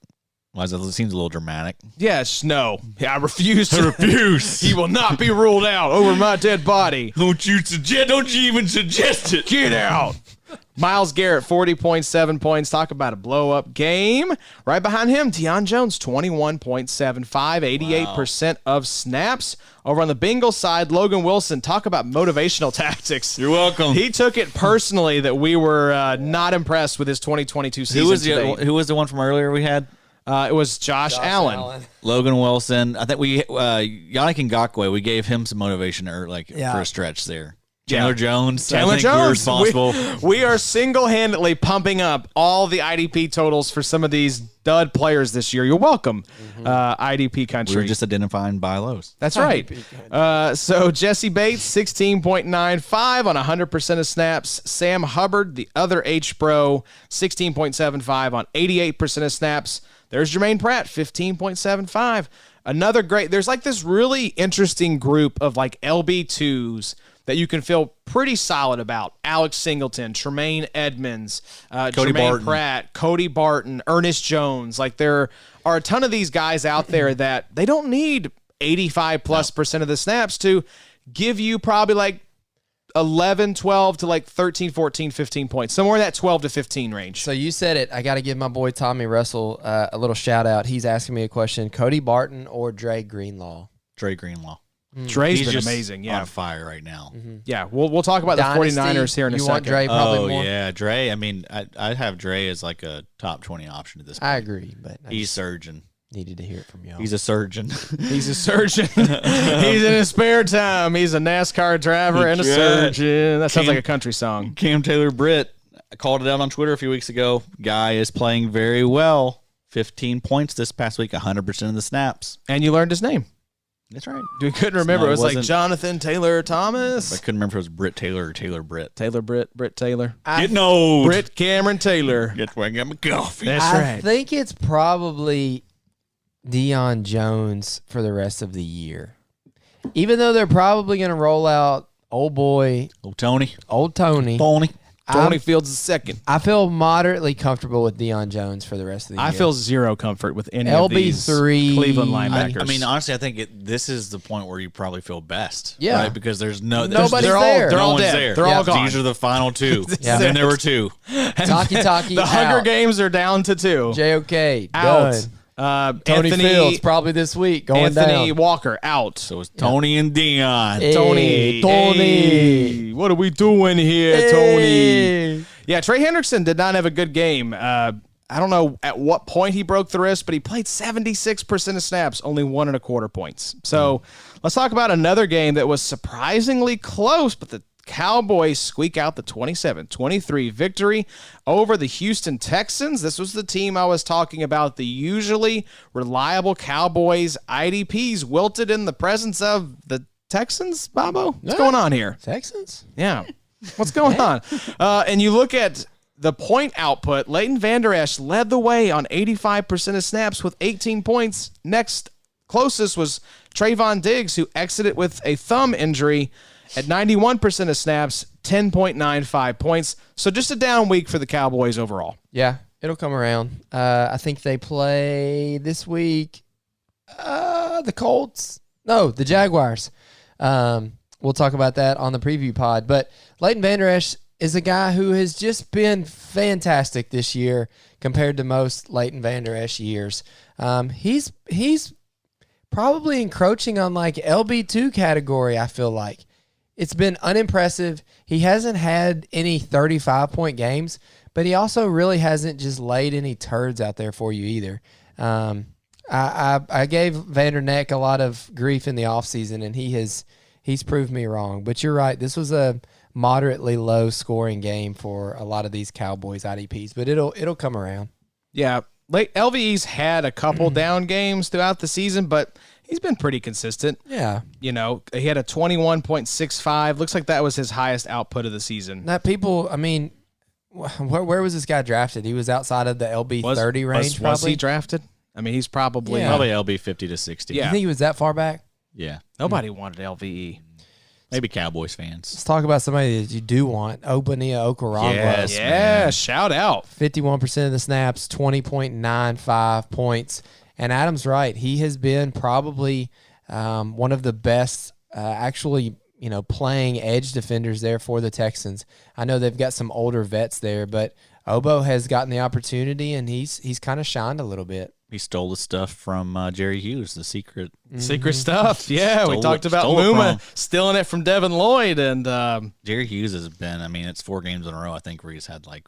Why is it seems a little dramatic? Yes, no. I refuse to refuse. He will not be ruled out over my dead body. Don't you even suggest it. Get out. Myles Garrett, 40.7 points. Talk about a blow-up game. Right behind him, Deion Jones, 21.75, 88% of snaps. Over on the Bengals side, Logan Wilson, talk about motivational tactics. You're welcome. He took it personally that we were not impressed with his 2022 season. Who was the one from earlier we had? It was Josh Allen. Logan Wilson. I think we Yannick Ngakoue, we gave him some motivation for a stretch there. Chandler Jones. We're responsible. We are single-handedly pumping up all the IDP totals for some of these dud players this year. You're welcome, IDP country. We were just identifying buy lows. That's right. So Jesse Bates, 16.95 on 100% of snaps. Sam Hubbard, the other H-Bro, 16.75 on 88% of snaps. There's Jermaine Pratt, 15.75. Another great – there's like this really interesting group of like LB2s that you can feel pretty solid about. Alex Singleton, Tremaine Edmonds, Jermaine Pratt, Cody Barton, Ernest Jones. Like there are a ton of these guys out there that they don't need 85+% of the snaps to give you probably like 11, 12 to like 13, 14, 15 points. Somewhere in that 12 to 15 range. So you said it. I got to give my boy Tommy Russell a little shout out. He's asking me a question. Cody Barton or Dre Greenlaw? Dre Greenlaw. Dre's He's been just amazing. Yeah. on fire right now. Yeah, we'll talk about Dynasty, the 49ers here in a you second. want Dre probably more? Yeah, Dre. I mean, I have Dre as like a top 20 option at this point. I agree, but I He's surgeon. needed to hear it from y'all. He's a surgeon. He's a surgeon. He's in his spare time. He's a NASCAR driver and a That's right. surgeon. That sounds like a country song. Cam Taylor-Britt. I called it out on Twitter a few weeks ago. Guy is playing very well. 15 points this past week, 100% of the snaps. And you learned his name. That's right. We couldn't remember. No, it was like wasn't- Jonathan Taylor Thomas. I couldn't remember if it was Britt Taylor or Taylor Britt. Britt Taylor. Getting old. Britt Cameron Taylor. Get where I got my coffee. That's I right. think it's probably Deion Jones for the rest of the year. Even though they're probably going to roll out old Tony. Tony Fields is second. I feel moderately comfortable with Deion Jones for the rest of the year. I feel zero comfort with any of these LB3 Cleveland linebackers. I mean, honestly, I think this is the point where you probably feel best. Yeah. Right? Because there's nobody's there. They're all one's dead. there. They're all gone. These are the final two. Yeah. And then there were two. Taki The Hunger Games are down to 2. JOK, Out. done. Anthony Tony Fields probably this week going Anthony down. Walker out. So it's Tony and Deion. Hey, Tony. Hey, what are we doing here, Tony? Yeah, Trey Hendrickson did not have a good game. I don't know at what point he broke the wrist, but he played 76% of snaps, only 1.25 points. So let's talk about another game that was surprisingly close, but the Cowboys squeak out the 27-23 victory over the Houston Texans. This was the team I was talking about. The usually reliable Cowboys IDPs wilted in the presence of the Texans, Bobo? What's going on here? Texans? Yeah. What's going on? And you look at the point output. Leighton Vander Esch led the way on 85% of snaps with 18 points. Next closest was Trayvon Diggs, who exited with a thumb injury at 91% of snaps, 10.95 points. So just a down week for the Cowboys overall. Yeah, it'll come around. I think they play this week the Colts. No, the Jaguars. We'll talk about that on the preview pod. But Leighton Vander Esch is a guy who has just been fantastic this year compared to most Leighton Vander Esch years. He's probably encroaching on like LB2 category, I feel like. It's been unimpressive. He hasn't had any 35-point games, but he also really hasn't just laid any turds out there for you either. I gave Vanderneck a lot of grief in the offseason, and he's proved me wrong. But you're right. This was a moderately low-scoring game for a lot of these Cowboys IDPs, but it'll come around. Yeah, LVE's had a couple down games throughout the season, but he's been pretty consistent. Yeah. You know, he had a 21.65. Looks like that was his highest output of the season. Where was this guy drafted? He was outside of the LB 30 range, probably. Was he drafted? I mean, he's probably LB 50 to 60. You think he was that far back? Yeah. Nobody wanted LVE. Maybe Cowboys fans. Let's talk about somebody that you do want. Obania Okoronkwo. Yes, Yeah, man. shout out. 51% of the snaps, 20.95 points. And Adam's right. He has been probably one of the best playing edge defenders there for the Texans. I know they've got some older vets there, but Obo has gotten the opportunity, and he's kind of shined a little bit. He stole the stuff from Jerry Hughes, the secret stuff. Yeah, we talked about Muma stealing it from Devin Lloyd. And Jerry Hughes has been, it's 4 games in a row, I think, where he's had like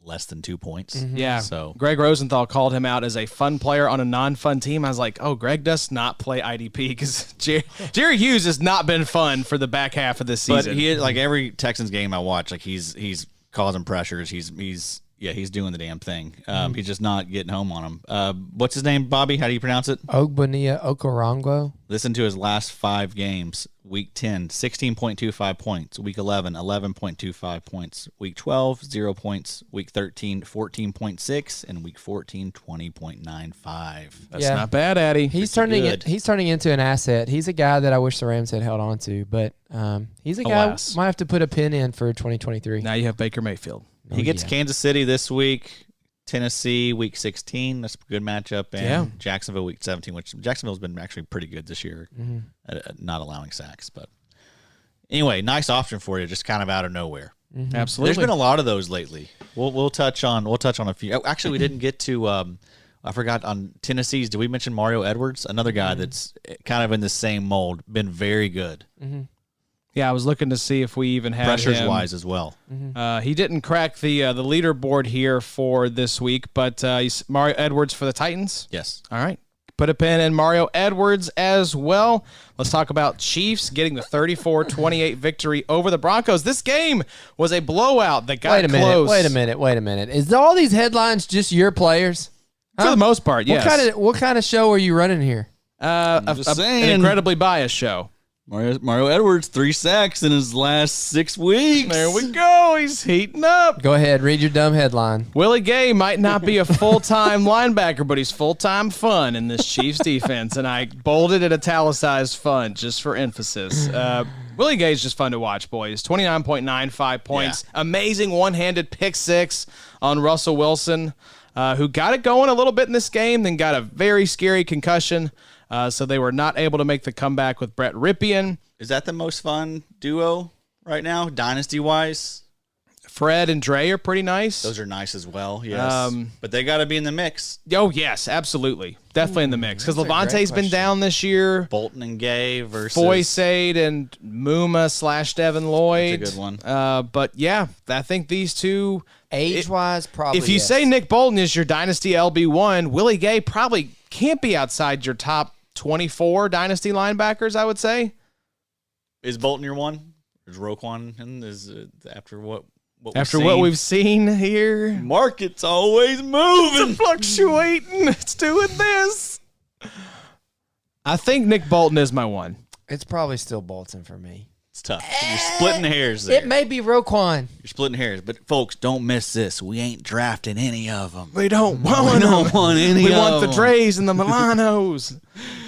less than 2 points. Yeah. So Greg Rosenthal called him out as a fun player on a non-fun team. I was like, oh, Greg does not play IDP because Jerry Hughes has not been fun for the back half of this season. But he like every Texans game I watch, like he's causing pressures. He's doing the damn thing. He's just not getting home on him. What's his name, Bobby? How do you pronounce it? Obania Okoronkwo. Listen to his last 5 games. Week 10, 16.25 points. Week 11, 11.25 points. Week 12, 0 points. Week 13, 14.6. And week 14, 20.95. That's not bad, Addy. He's turning into an asset. He's a guy that I wish the Rams had held on to, but he's a guy might have to put a pin in for 2023. Now you have Baker Mayfield. He gets Kansas City this week, Tennessee week 16. That's a good matchup. And Jacksonville week 17, which Jacksonville's been actually pretty good this year, at not allowing sacks. But anyway, nice option for you, just kind of out of nowhere. Mm-hmm. Absolutely. There's been a lot of those lately. We'll touch on a few. Actually, we didn't get to. I forgot on Tennessee's. Did we mention Mario Edwards? Another guy that's kind of in the same mold. Been very good. Mm-hmm. Yeah, I was looking to see if we even had pressures him. wise as well. Mm-hmm. He didn't crack the leaderboard here for this week, but he's Mario Edwards for the Titans. Yes. All right. Put a pin in Mario Edwards as well. Let's talk about Chiefs getting the 34-28 victory over the Broncos. This game was a blowout that got close. Wait a minute. Is all these headlines just your players? For the most part, yes. What kind of show are you running here? Just saying. An incredibly biased show. Mario Edwards, 3 sacks in his last 6 weeks. There we go. He's heating up. Go ahead, read your dumb headline. Willie Gay might not be a full-time linebacker, but he's full-time fun in this Chiefs defense, and I bolded and italicized fun just for emphasis. Willie Gay is just fun to watch, boys. 29.95 points. Yeah. Amazing one-handed pick six on Russell Wilson, who got it going a little bit in this game, then got a very scary concussion. So they were not able to make the comeback with Brett Ripien. Is that the most fun duo right now, dynasty-wise? Fred and Dre are pretty nice. Those are nice as well, yes. But they got to be in the mix. Oh, yes, absolutely. Definitely in the mix. Because Lavonte's been down this year. Bolton and Gay versus... Foyesade and Muma / Devin Lloyd. That's a good one. But, yeah, I think these two... Age-wise, probably, if you say Nick Bolton is your dynasty LB1, Willie Gay probably can't be outside your top 24 dynasty linebackers, I would say. Is Bolton your one? Is Roquan and is after what we've seen here? Market's always moving. It's fluctuating. It's doing this. I think Nick Bolton is my one. It's probably still Bolton for me. It's tough. You're splitting hairs there. It may be Roquan. You're splitting hairs. But, folks, don't miss this. We ain't drafting any of them. We don't want them. We don't want any of them. We want the Dre's and the Milanos,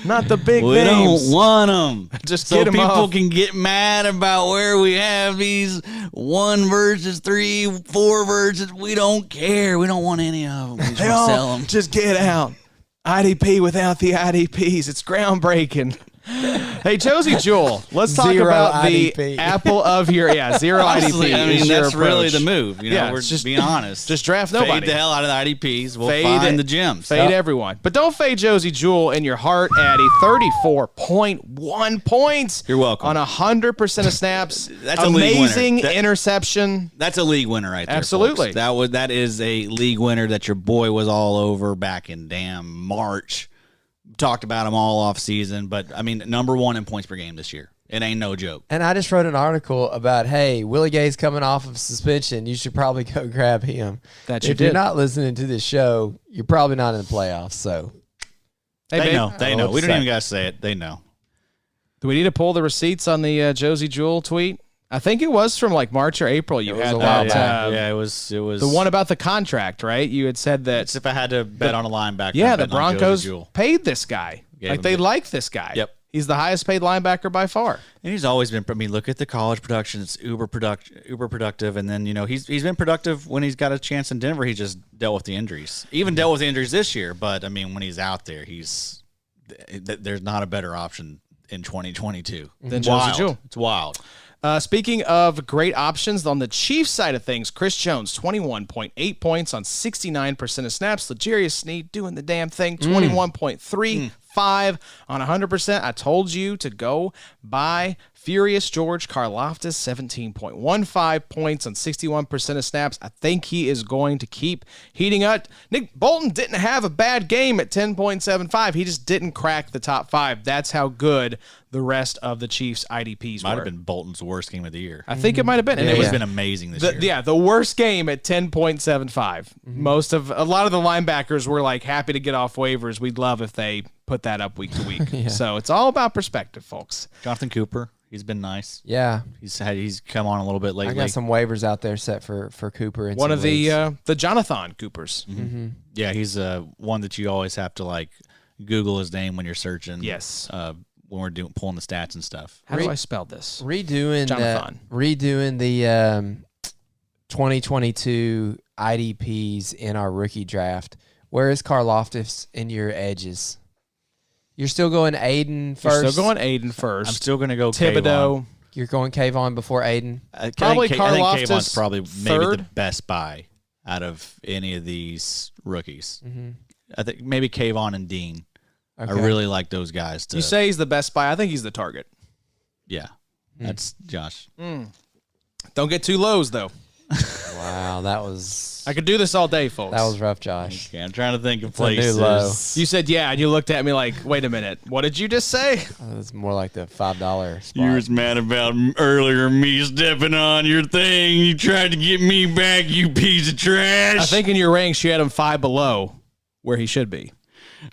not the big we names. Don't want them. Just so get them people off. Can get mad about where we have these 1 versus 3, 4 versus. We don't care. We don't want any of them. We just want to sell them. Just get out. IDP without the IDPs. It's groundbreaking. Hey, Josey Jewell, let's talk about IDP. the apple of your zero Honestly, IDP. I mean, is your that's really approach. the move. You know, we're just being honest. Just draft nobody. Fade the hell out of the IDPs. We'll find the gems. Fade everyone. But don't fade Josey Jewell in your heart, Addy. 34.1 points. You're welcome. On 100% of snaps. That's amazing interception. That's a league winner right there. Absolutely. Folks. That is a league winner that your boy was all over back in damn March. Talked about him all off season, but I mean, number 1 in points per game this year. It ain't no joke. And I just wrote an article about, hey, Willie Gay's coming off of suspension. You should probably go grab him. If you're not listening to this show, you're probably not in the playoffs. So they know. They know. We don't even got to say it. They know. Do we need to pull the receipts on the Josey Jewell tweet? I think it was from like March or April. You had that. It was the one about the contract, right? You had said that it's if I had to bet on a linebacker. Yeah, the Broncos paid this guy. Like they like this guy. Yep. He's the highest paid linebacker by far. And he's always been. I mean, look at the college production; it's uber productive. And then he's been productive when he's got a chance in Denver. He just dealt with the injuries. Even dealt with the injuries this year. But I mean, when he's out there, there's not a better option in 2022 than Josey Jewell. It's wild. Speaking of great options, on the Chiefs side of things, Chris Jones, 21.8 points on 69% of snaps. L'Jarius Sneed doing the damn thing, 21.35 on 100%. I told you to go buy Furious George Karlaftis, 17.15 points on 61% of snaps. I think he is going to keep heating up. Nick Bolton didn't have a bad game at 10.75. He just didn't crack the top 5. That's how good the rest of the Chiefs IDPs might were. have been Bolton's worst game of the year. I think it might have been. And it has been amazing this year. Yeah, the worst game at 10.75. A lot of the linebackers were like happy to get off waivers. We'd love if they put that up week to week. So it's all about perspective, folks. Jonathan Cooper, he's been nice. Yeah, he's come on a little bit lately. I got some waivers out there set for Cooper. In one some of leagues. the Jonathan Coopers. Yeah, he's one that you always have to like Google his name when you're searching. Yes. When we're pulling the stats and stuff. How do I spell this? Redoing the 2022 IDPs in our rookie draft. Where is Karlaftis in your edges? You're still going Aidan first. You're still going Aidan first. I'm still going to go Thibodeau. Kayvon. You're going Kayvon before Aidan. Probably I think Karlaftis Kayvon's probably maybe third. the best buy out of any of these rookies. I think maybe Kayvon and Dean. Okay. I really like those guys. You say he's the best buy. I think he's the target. Yeah, that's Josh. Don't get too lows, though. Wow, that was... I could do this all day, folks. That was rough, Josh. Okay, I'm trying to think of It's a new places. low. You said, yeah, and you looked at me like, wait a minute. What did you just say? It's more like the $5 spot. You was mad about earlier me stepping on your thing. You tried to get me back, you piece of trash. I think in your ranks, you had him 5 below where he should be.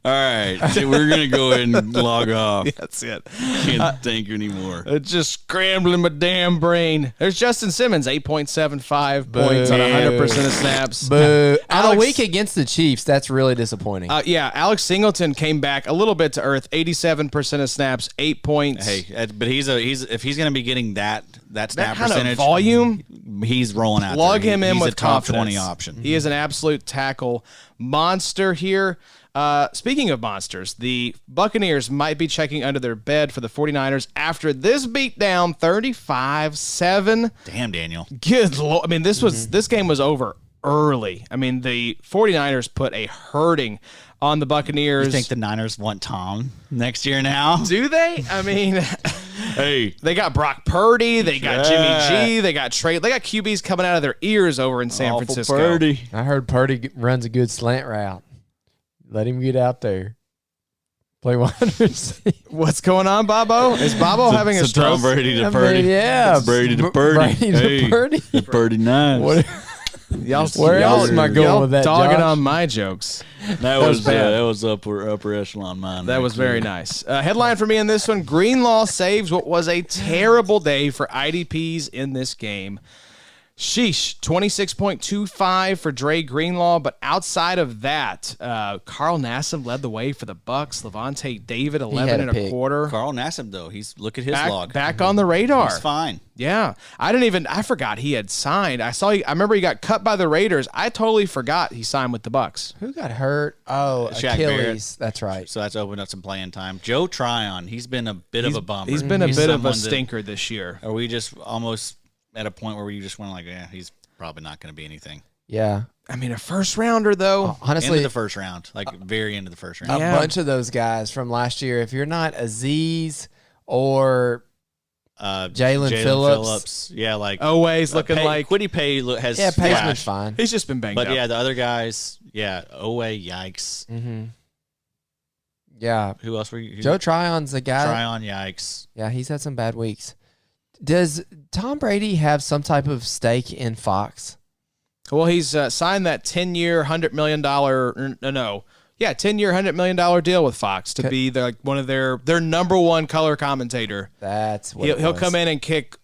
All right, so we're gonna go ahead and log off. That's it. Can't think anymore. It's just scrambling my damn brain. There's Justin Simmons, 8.75 points on 100% of snaps. Boo. On a Alex- week against the Chiefs, that's really disappointing. Yeah, Alex Singleton came back a little bit to earth, 87% of snaps, 8 points. Hey, but he's if he's gonna be getting that snap kind of percentage volume, he's rolling out. plug there. him in He's with a top confidence. 20 option. He is an absolute tackle monster here. Speaking of monsters, the Buccaneers might be checking under their bed for the 49ers after this beatdown, 35-7. Damn, Daniel. Good Lord. I mean, this game was over early. I mean, the 49ers put a hurting on the Buccaneers. You think the Niners want Tom next year now? Do they? I mean, Hey, they got Brock Purdy, they got Jimmy G, they got Trey, they got QBs coming out of their ears over in San Francisco. Purdy. I heard Purdy runs a good slant route. Let him get out there. Play wide receiver. What's going on, Bobo? Is Bobo having a Tom stroke? Brady to I mean, Purdy. yeah. It's Brady to Purdy. Brady to Hey, Purdy. the Purdy Nines. Where else am I going with that, dogging Josh? on my jokes. That was bad. That was upper echelon mine. That was very nice. Headline for me in this one, Greenlaw saves what was a terrible day for IDPs in this game. Sheesh, 26.25 for Dre Greenlaw, but outside of that, Carl Nassib led the way for the Bucks. Lavonte David, 11 and a pick. quarter. Carl Nassib, though. Look at his log. Back on the radar. He's fine. Yeah. I forgot he had signed. I remember he got cut by the Raiders. I totally forgot he signed with the Bucks. Who got hurt? Oh, Shaq Achilles. That's right. So that's opened up some playing time. Joe Tryon, he's been a bit of a bummer. He's been a bit of a someone that- stinker this year. Are we just almost at a point where you just went like, yeah, he's probably not going to be anything. Yeah. I mean, a first rounder, though. Honestly, End of the first round, like very end of the first round. a Yeah. bunch of those guys from last year, if you're not Azeez or Jalen Phillips. Yeah, like Always looking like Quiddy Pay has Yeah, Paceman's flashed. fine. he's just been banged But up. yeah, the other guys, Owe, yikes. Mm-hmm. Yeah. Who else were you? Joe Tryon's a guy. Tryon, yikes. Yeah, he's had some bad weeks. Does Tom Brady have some type of stake in Fox? Well, he's signed that 10-year, $100 million. 10-year, $100 million deal with Fox to be one of their number one color commentator. That's what He'll come in and kick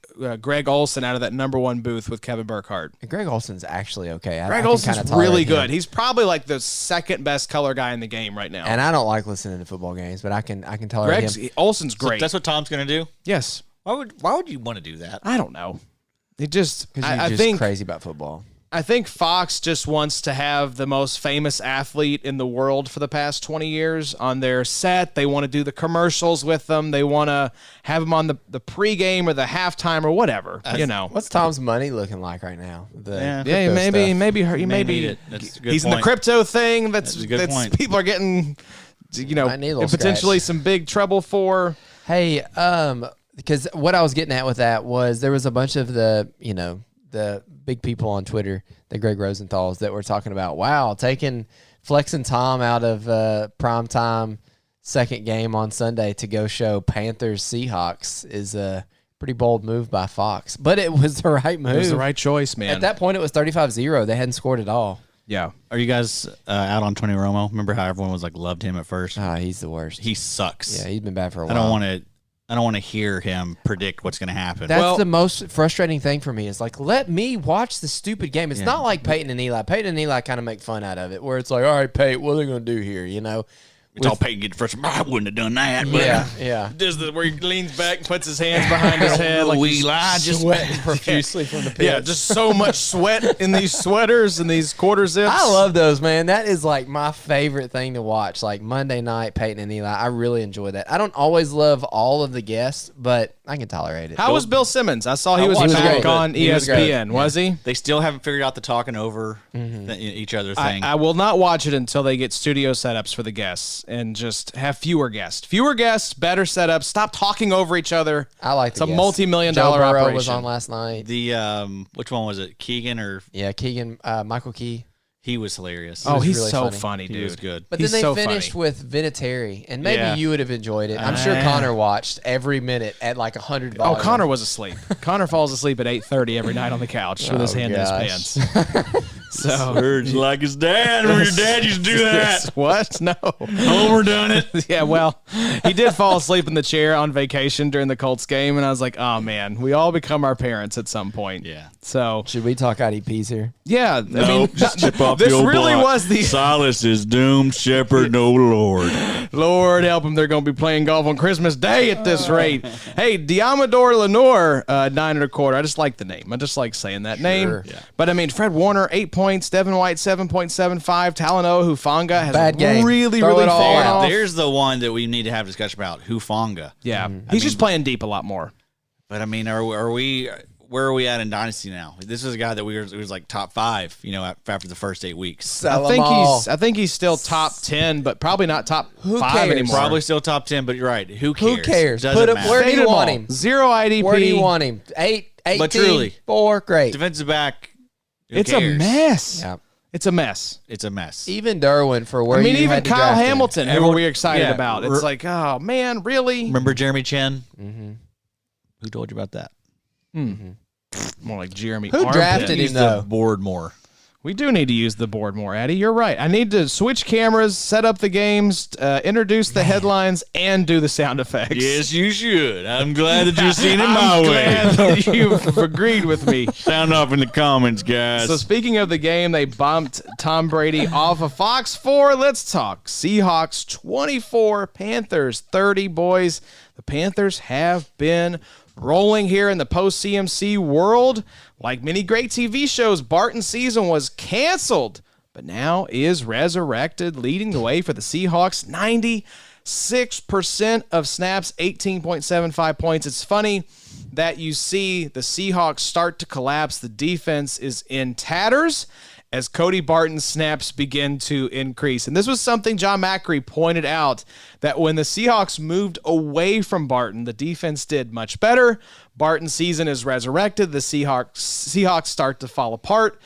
Greg Olson out of that number one booth with Kevin Burkhardt. Greg Olson's actually okay. I Greg can Olson's kinda tolerate really him. good. He's probably like the second best color guy in the game right now. And I don't like listening to football games, but I can tolerate him. Olson's So great. that's what Tom's going to do? Yes. Why would you want to do that? I don't know. It just Because you're I just think crazy about football. I think Fox just wants to have the most famous athlete in the world for the past 20 years on their set. They want to do the commercials with them. They want to have them on the pregame or the halftime or whatever. What's Tom's money looking like right now? Yeah, Crypto maybe stuff. maybe May maybe need it. That's a good he's in the point. crypto thing. That's a good point. people are getting Might need a little potentially scratch. some big trouble for. Hey, because what I was getting at with that was there was a bunch of the big people on Twitter, the Greg Rosenthal's, that were talking about, wow, flexing Tom out of primetime second game on Sunday to go show Panthers Seahawks is a pretty bold move by Fox. But it was the right move. It was the right choice, man. At that point, it was 35-0. They hadn't scored at all. Yeah. Are you guys out on Tony Romo? Remember how everyone was like loved him at first? Ah, he's the worst. He sucks. Yeah, he's been bad for a while. I don't want to hear him predict what's going to happen. That's the most frustrating thing for me. Is like, let me watch the stupid game. It's not like Peyton and Eli. Peyton and Eli kind of make fun out of it, where it's like, all right, Peyton, what are they going to do here? It's all Peyton get the first. I wouldn't have done that. But Yeah. Does where he leans back and puts his hands behind his head like he's Eli just Sweating profusely from the pitch. Yeah, just so much sweat in these sweaters and these quarter zips. I love those, man. That is like my favorite thing to watch. Like Monday night, Peyton and Eli. I really enjoy that. I don't always love all of the guests, but I can tolerate it. How was Bill Simmons? I saw he was watched back great. on He was ESPN. Was he? They still haven't figured out the talking over each other thing. I will not watch it until they get studio setups for the guests and just have fewer guests. Fewer guests, better setups. Stop talking over each other. I like It's the a guests. multi-million-dollar Joe Burrow operation. was on last night. The which one was it? Keegan or Yeah, Keegan, Michael Key. he was hilarious. Oh, was he's really so funny. funny, dude. He was good. But He's then they so finished funny. with Vinatieri, and maybe Yeah. you would have enjoyed it. I'm sure Connor watched every minute at like 100 Oh, volume. Connor was asleep. Connor falls asleep at 8:30 every night on the couch with his hand in his gosh. pants. So Bird's like his dad. Remember your dad used to do that. What? No. Homer done it. Yeah, well, he did fall asleep in the chair on vacation during the Colts game, and I was like, oh, man, we all become our parents at some point. Yeah. So, Should we talk IDPs here? yeah. I mean, just chip off this the old really block. was the Silas is doomed, shepherd, no Lord. Lord help them. They're going to be playing golf on Christmas Day at this rate. Hey, Diamador Lenore, 9 1/4. I just like the name. I just like saying that name. Yeah. But I mean, Fred Warner, 8 points. Devin White, 7.75. Talanoa Hufanga has Bad game. really Throw it all fallen out. off. There's the one that we need to have a discussion about, Hufanga. Yeah, he's just playing deep a lot more. But I mean, are we? Where are we at in Dynasty now? This is a guy that was like top 5, after the first 8 weeks. Sell I think 'em all. he's still top 10, but probably not top Who 5 cares? anymore. Probably still top 10, but you're right. Who cares? Who cares? Doesn't Put him matter. where do Fade you them want all. him? 0 IDP. Where do you want him? 8, 18, But truly, 4, great. Defensive back. Who It's cares? a mess. Yeah. It's a mess. It's a mess. Even Derwin for where I mean, you even had to Kyle draft him. Hamilton, who Everyone- were we excited yeah, about? It's like, oh, man, really? Remember Jeremy Chen? Mm-hmm. Who told you about that? More like Jeremy Who Armpit. drafted him, Use the though? board more. We do need to use the board more, Addy. You're right. I need to switch cameras, set up the games, introduce the headlines, and do the sound effects. Yes, you should. I'm glad that you're seeing it I'm my glad way. that you've agreed with me. Sound off in the comments, guys. So speaking of the game, they bumped Tom Brady off of Fox 4. Let's talk Seahawks 24, Panthers 30. Boys, the Panthers have been rolling here in the post-CMC world. Like many great TV shows, Barton's season was canceled, but now is resurrected, leading the way for the Seahawks. 96% of snaps, 18.75 points. It's funny that you see the Seahawks start to collapse. The defense is in tatters as Cody Barton's snaps begin to increase. And this was something Jon Macri pointed out, that when the Seahawks moved away from Barton, the defense did much better. Barton's season is resurrected. The Seahawks start to fall apart.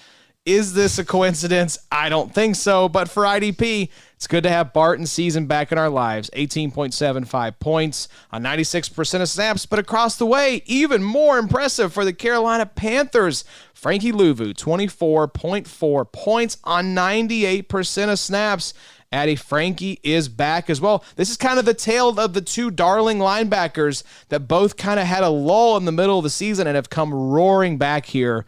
Is this a coincidence? I don't think so. But for IDP, it's good to have Barton's season back in our lives. 18.75 points on 96% of snaps. But across the way, even more impressive for the Carolina Panthers. Frankie Luvu, 24.4 points on 98% of snaps. Addy, Frankie is back as well. This is kind of the tale of the two darling linebackers that both kind of had a lull in the middle of the season and have come roaring back here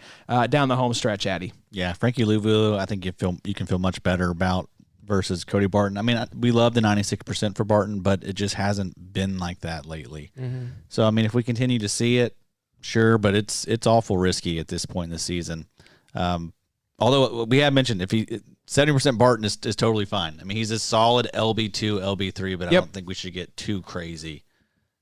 down the home stretch, Addy. Yeah, Frankie Luvu, I think you can feel much better about versus Cody Barton. I mean, we love the 96% for Barton, but it just hasn't been like that lately. Mm-hmm. So, I mean, if we continue to see it, sure, but it's awful risky at this point in the season. Although we have mentioned 70% Barton is totally fine. I mean, he's a solid LB2, LB3, but I don't think we should get too crazy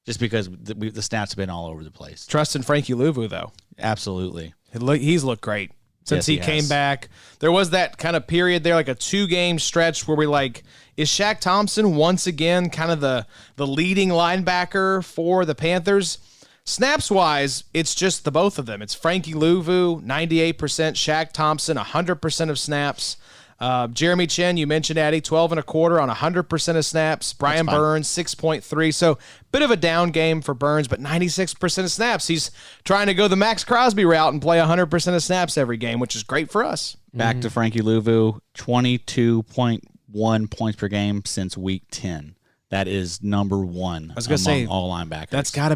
just because the stats have been all over the place. Trust in Frankie Luvu, though. Absolutely. He's looked great since he came back. There was that kind of period there, like a 2-game stretch where we're like, is Shaq Thompson once again kind of the leading linebacker for the Panthers? Snaps-wise, it's just the both of them. It's Frankie Luvu, 98%, Shaq Thompson, 100% of snaps. Jeremy Chin, you mentioned, Addy, 12.25 on 100% of snaps. Brian Burns, 6.3. So bit of a down game for Burns, but 96% of snaps. He's trying to go the Max Crosby route and play 100% of snaps every game, which is great for us. Back to Frankie Luvu, 22.1 points per game since week 10. That is number one. I was going to say all linebackers. That's got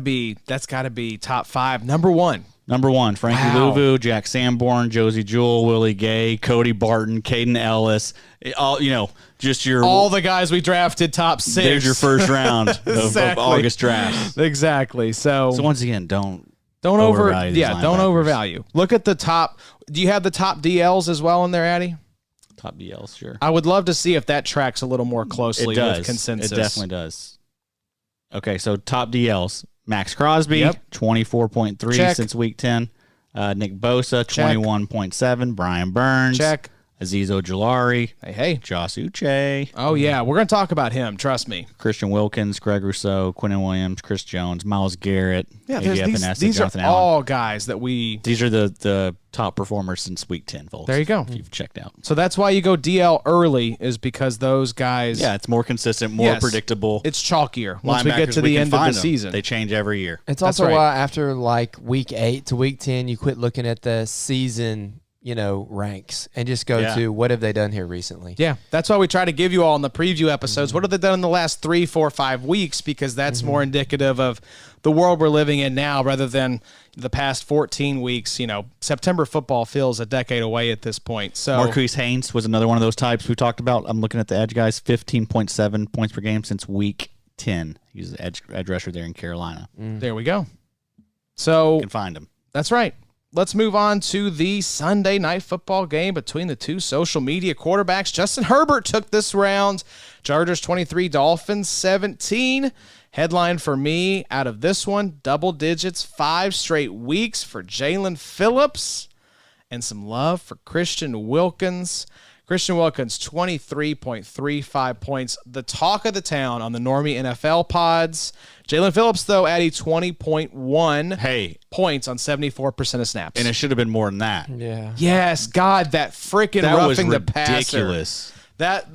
to be top 5. Number one. Number one, Frankie Luvu, Jack Sanborn, Josey Jewell, Willie Gay, Cody Barton, Caden Ellis. All the guys we drafted top 6. There's your first round Exactly. of August drafts. Exactly. So once again, don't overvalue. these Don't linebackers. overvalue. Look at the top. Do you have the top DLs as well in there, Addy? Top DLs, sure. I would love to see if that tracks a little more closely It does. with consensus. It definitely does. Okay, so top DLs. Max Crosby, 24.3 Check. since week 10. Nick Bosa, 21.7. Brian Burns. Check. Azeez Ojulari. Hey. Josh Uche. Oh, yeah. We're going to talk about him. Trust me. Christian Wilkins, Greg Rousseau, Quinnen Williams, Chris Jones, Myles Garrett. Yeah, AJ these are Jonathan Allen. all guys that we... These are the top performers since week 10, folks. There you go. If you've checked out. So that's why you go DL early, is because those guys... Yeah, it's more consistent, more predictable. It's chalkier once we get Linebackers, to the can end of the find them. season. They change every year. It's That's also right. why after like week 8 to week 10, you quit looking at the season ranks and just go to what have they done here recently. Yeah, that's why we try to give you all in the preview episodes. What have they done in the last 3, 4, 5 weeks? Because that's more indicative of the world we're living in now rather than the past 14 weeks. September football feels a decade away at this point. So Marquise Haynes was another one of those types we talked about. I'm looking at the edge guys, 15.7 points per game since week 10. He's an edge rusher there in Carolina. There we go. So You can find him. that's right. Let's move on to the Sunday night football game between the two social media quarterbacks. Justin Herbert took this round. Chargers 23, Dolphins 17. Headline for me out of this one, double digits, 5 straight weeks for Jalen Phillips, and some love for Christian Wilkins. Christian Wilkins, 23.35 points, the talk of the town on the Normie NFL pods. Jalen Phillips, though, added 20.1 points on 74% of snaps. And it should have been more than that. Yeah. Yes, God, that freaking roughing the passer. Ridiculous. That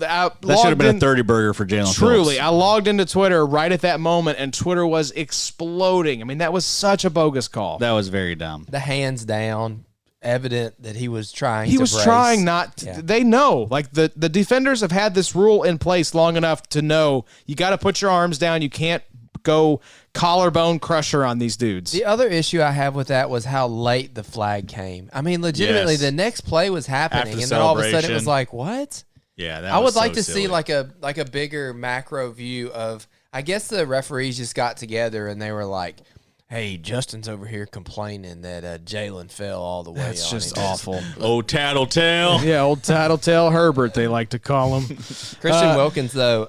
should have been a 30 burger for Jalen Phillips. Truly, I logged into Twitter right at that moment, and Twitter was exploding. I mean, that was such a bogus call. That was very dumb. The hands down, evident that he was trying He to was brace. trying not to. They know. Like, the defenders have had this rule in place long enough to know you got to put your arms down. You can't go collarbone crusher on these dudes. The other issue I have with that was how late the flag came. I mean, legitimately, the next play was happening, After and then all of a sudden it celebration. was like, what? Yeah, that I was would like so to silly. see like a bigger macro view of. I guess the referees just got together and they were like, "Hey, Justin's over here complaining that Jalen fell all the way." That's on just him." awful. Oh, tattletale. Yeah, old tattletale Herbert, they like to call him. Christian Wilkins, though,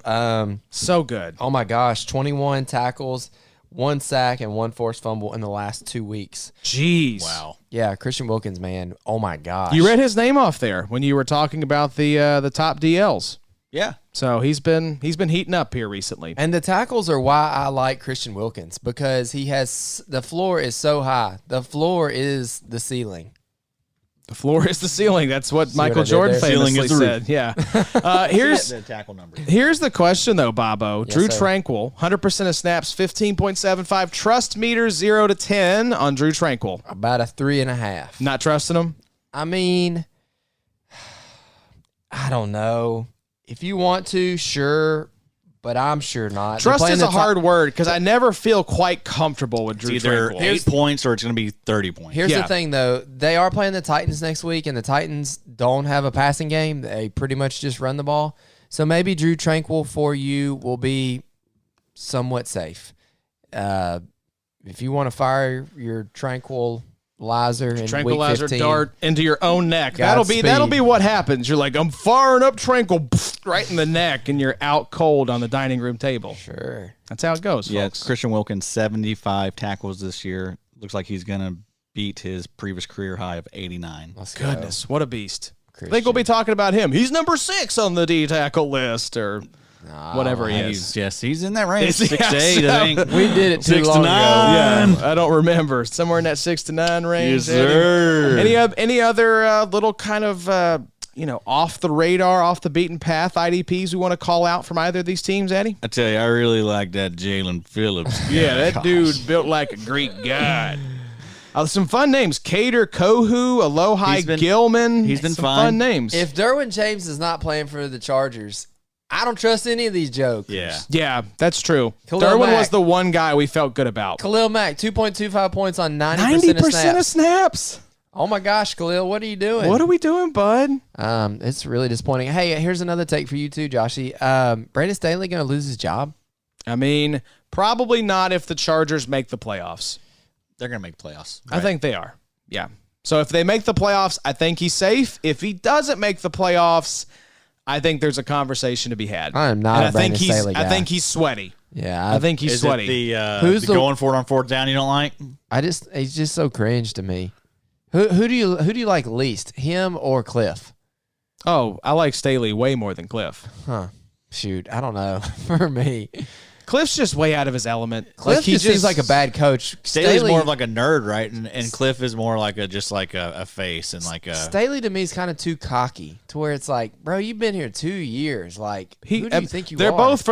So good. oh my gosh, 21 tackles, 1 sack, and 1 forced fumble in the last 2 weeks. Jeez. Wow. Yeah, Christian Wilkins, man. Oh my gosh. You read his name off there when you were talking about the top DLs. Yeah. So he's been heating up here recently. And the tackles are why I like Christian Wilkins, because he has the floor is so high. The floor is the ceiling. The floor is the ceiling. That's what Michael what I did Jordan there? famously Ceiling is the roof. said. Yeah. Here's The tackle number. Here's the question, though, Bobo. Yes, Drew sir. Tranquil, 100% of snaps, 15.75. Trust meter 0 to 10 on Drew Tranquil. About a 3.5. Not trusting him? I mean, I don't know. If you want to, sure, but I'm sure not. They're Trust playing is the a hard word because I never feel quite comfortable with Drew It's either Tranquil. 8 points or it's going to be 30 points. Here's Yeah. the thing, though. They are playing the Titans next week, and the Titans don't have a passing game. They pretty much just run the ball. So maybe Drew Tranquil for you will be somewhat safe. If you want to fire your tranquilizer in week Tranquilizer 15, dart into your own neck. That'll be Godspeed. what happens. You're like, I'm firing up Tranquil right in the neck, and you're out cold on the dining room table. Sure. That's how it goes, Yeah, folks. Christian Wilkins, 75 tackles this year. Looks like he's going to beat his previous career high of 89. Let's go. Goodness, what a beast. I Christian. think we'll be talking about him. He's number 6 on the D tackle list, or whatever he is. He's in that range. 6 to Yes. 8, I think. We did it too 6 to long 9. ago. Yeah, I don't remember. Somewhere in that 6 to 9 range. Yes, sir. Any other little kind of off the radar, off the beaten path IDPs we want to call out from either of these teams, Eddie? I tell you, I really like that Jalen Phillips. Yeah, that dude built like a Greek god. Some fun names: Cater, Kohu, Alohi, Gilman. he's been some fine. fun names. If Derwin James is not playing for the Chargers, I don't trust any of these jokers. Yeah. that's true. Khalil Derwin Mack. was the one guy we felt good about. Khalil Mack, 2.25 points on 90% of snaps. snaps. Oh my gosh, Khalil, what are you doing? What are we doing, bud? It's really disappointing. Hey, here's another take for you too, Joshy. Brandon Staley going to lose his job? I mean, probably not if the Chargers make the playoffs. They're going to make playoffs. I think they are. Yeah. So if they make the playoffs, I think he's safe. If he doesn't make the playoffs, I think there's a conversation to be had. I am not And a I think Brandon Staley guy. I think he's sweaty. Yeah, I think he's Is sweaty. it Who's the the- going for it on 4th down you don't like? he's just so cringe to me. Who do you like least, him or Cliff? Oh, I like Staley way more than Cliff. Huh? Shoot, I don't know. For me, Cliff's just way out of his element. Cliff just seems like a bad coach. Staley's more of like a nerd, right? And Cliff is more like just like a face and like a. Staley to me is kind of too cocky to where it's like, bro, you've been here 2 years. Like, who do you think you are? They're both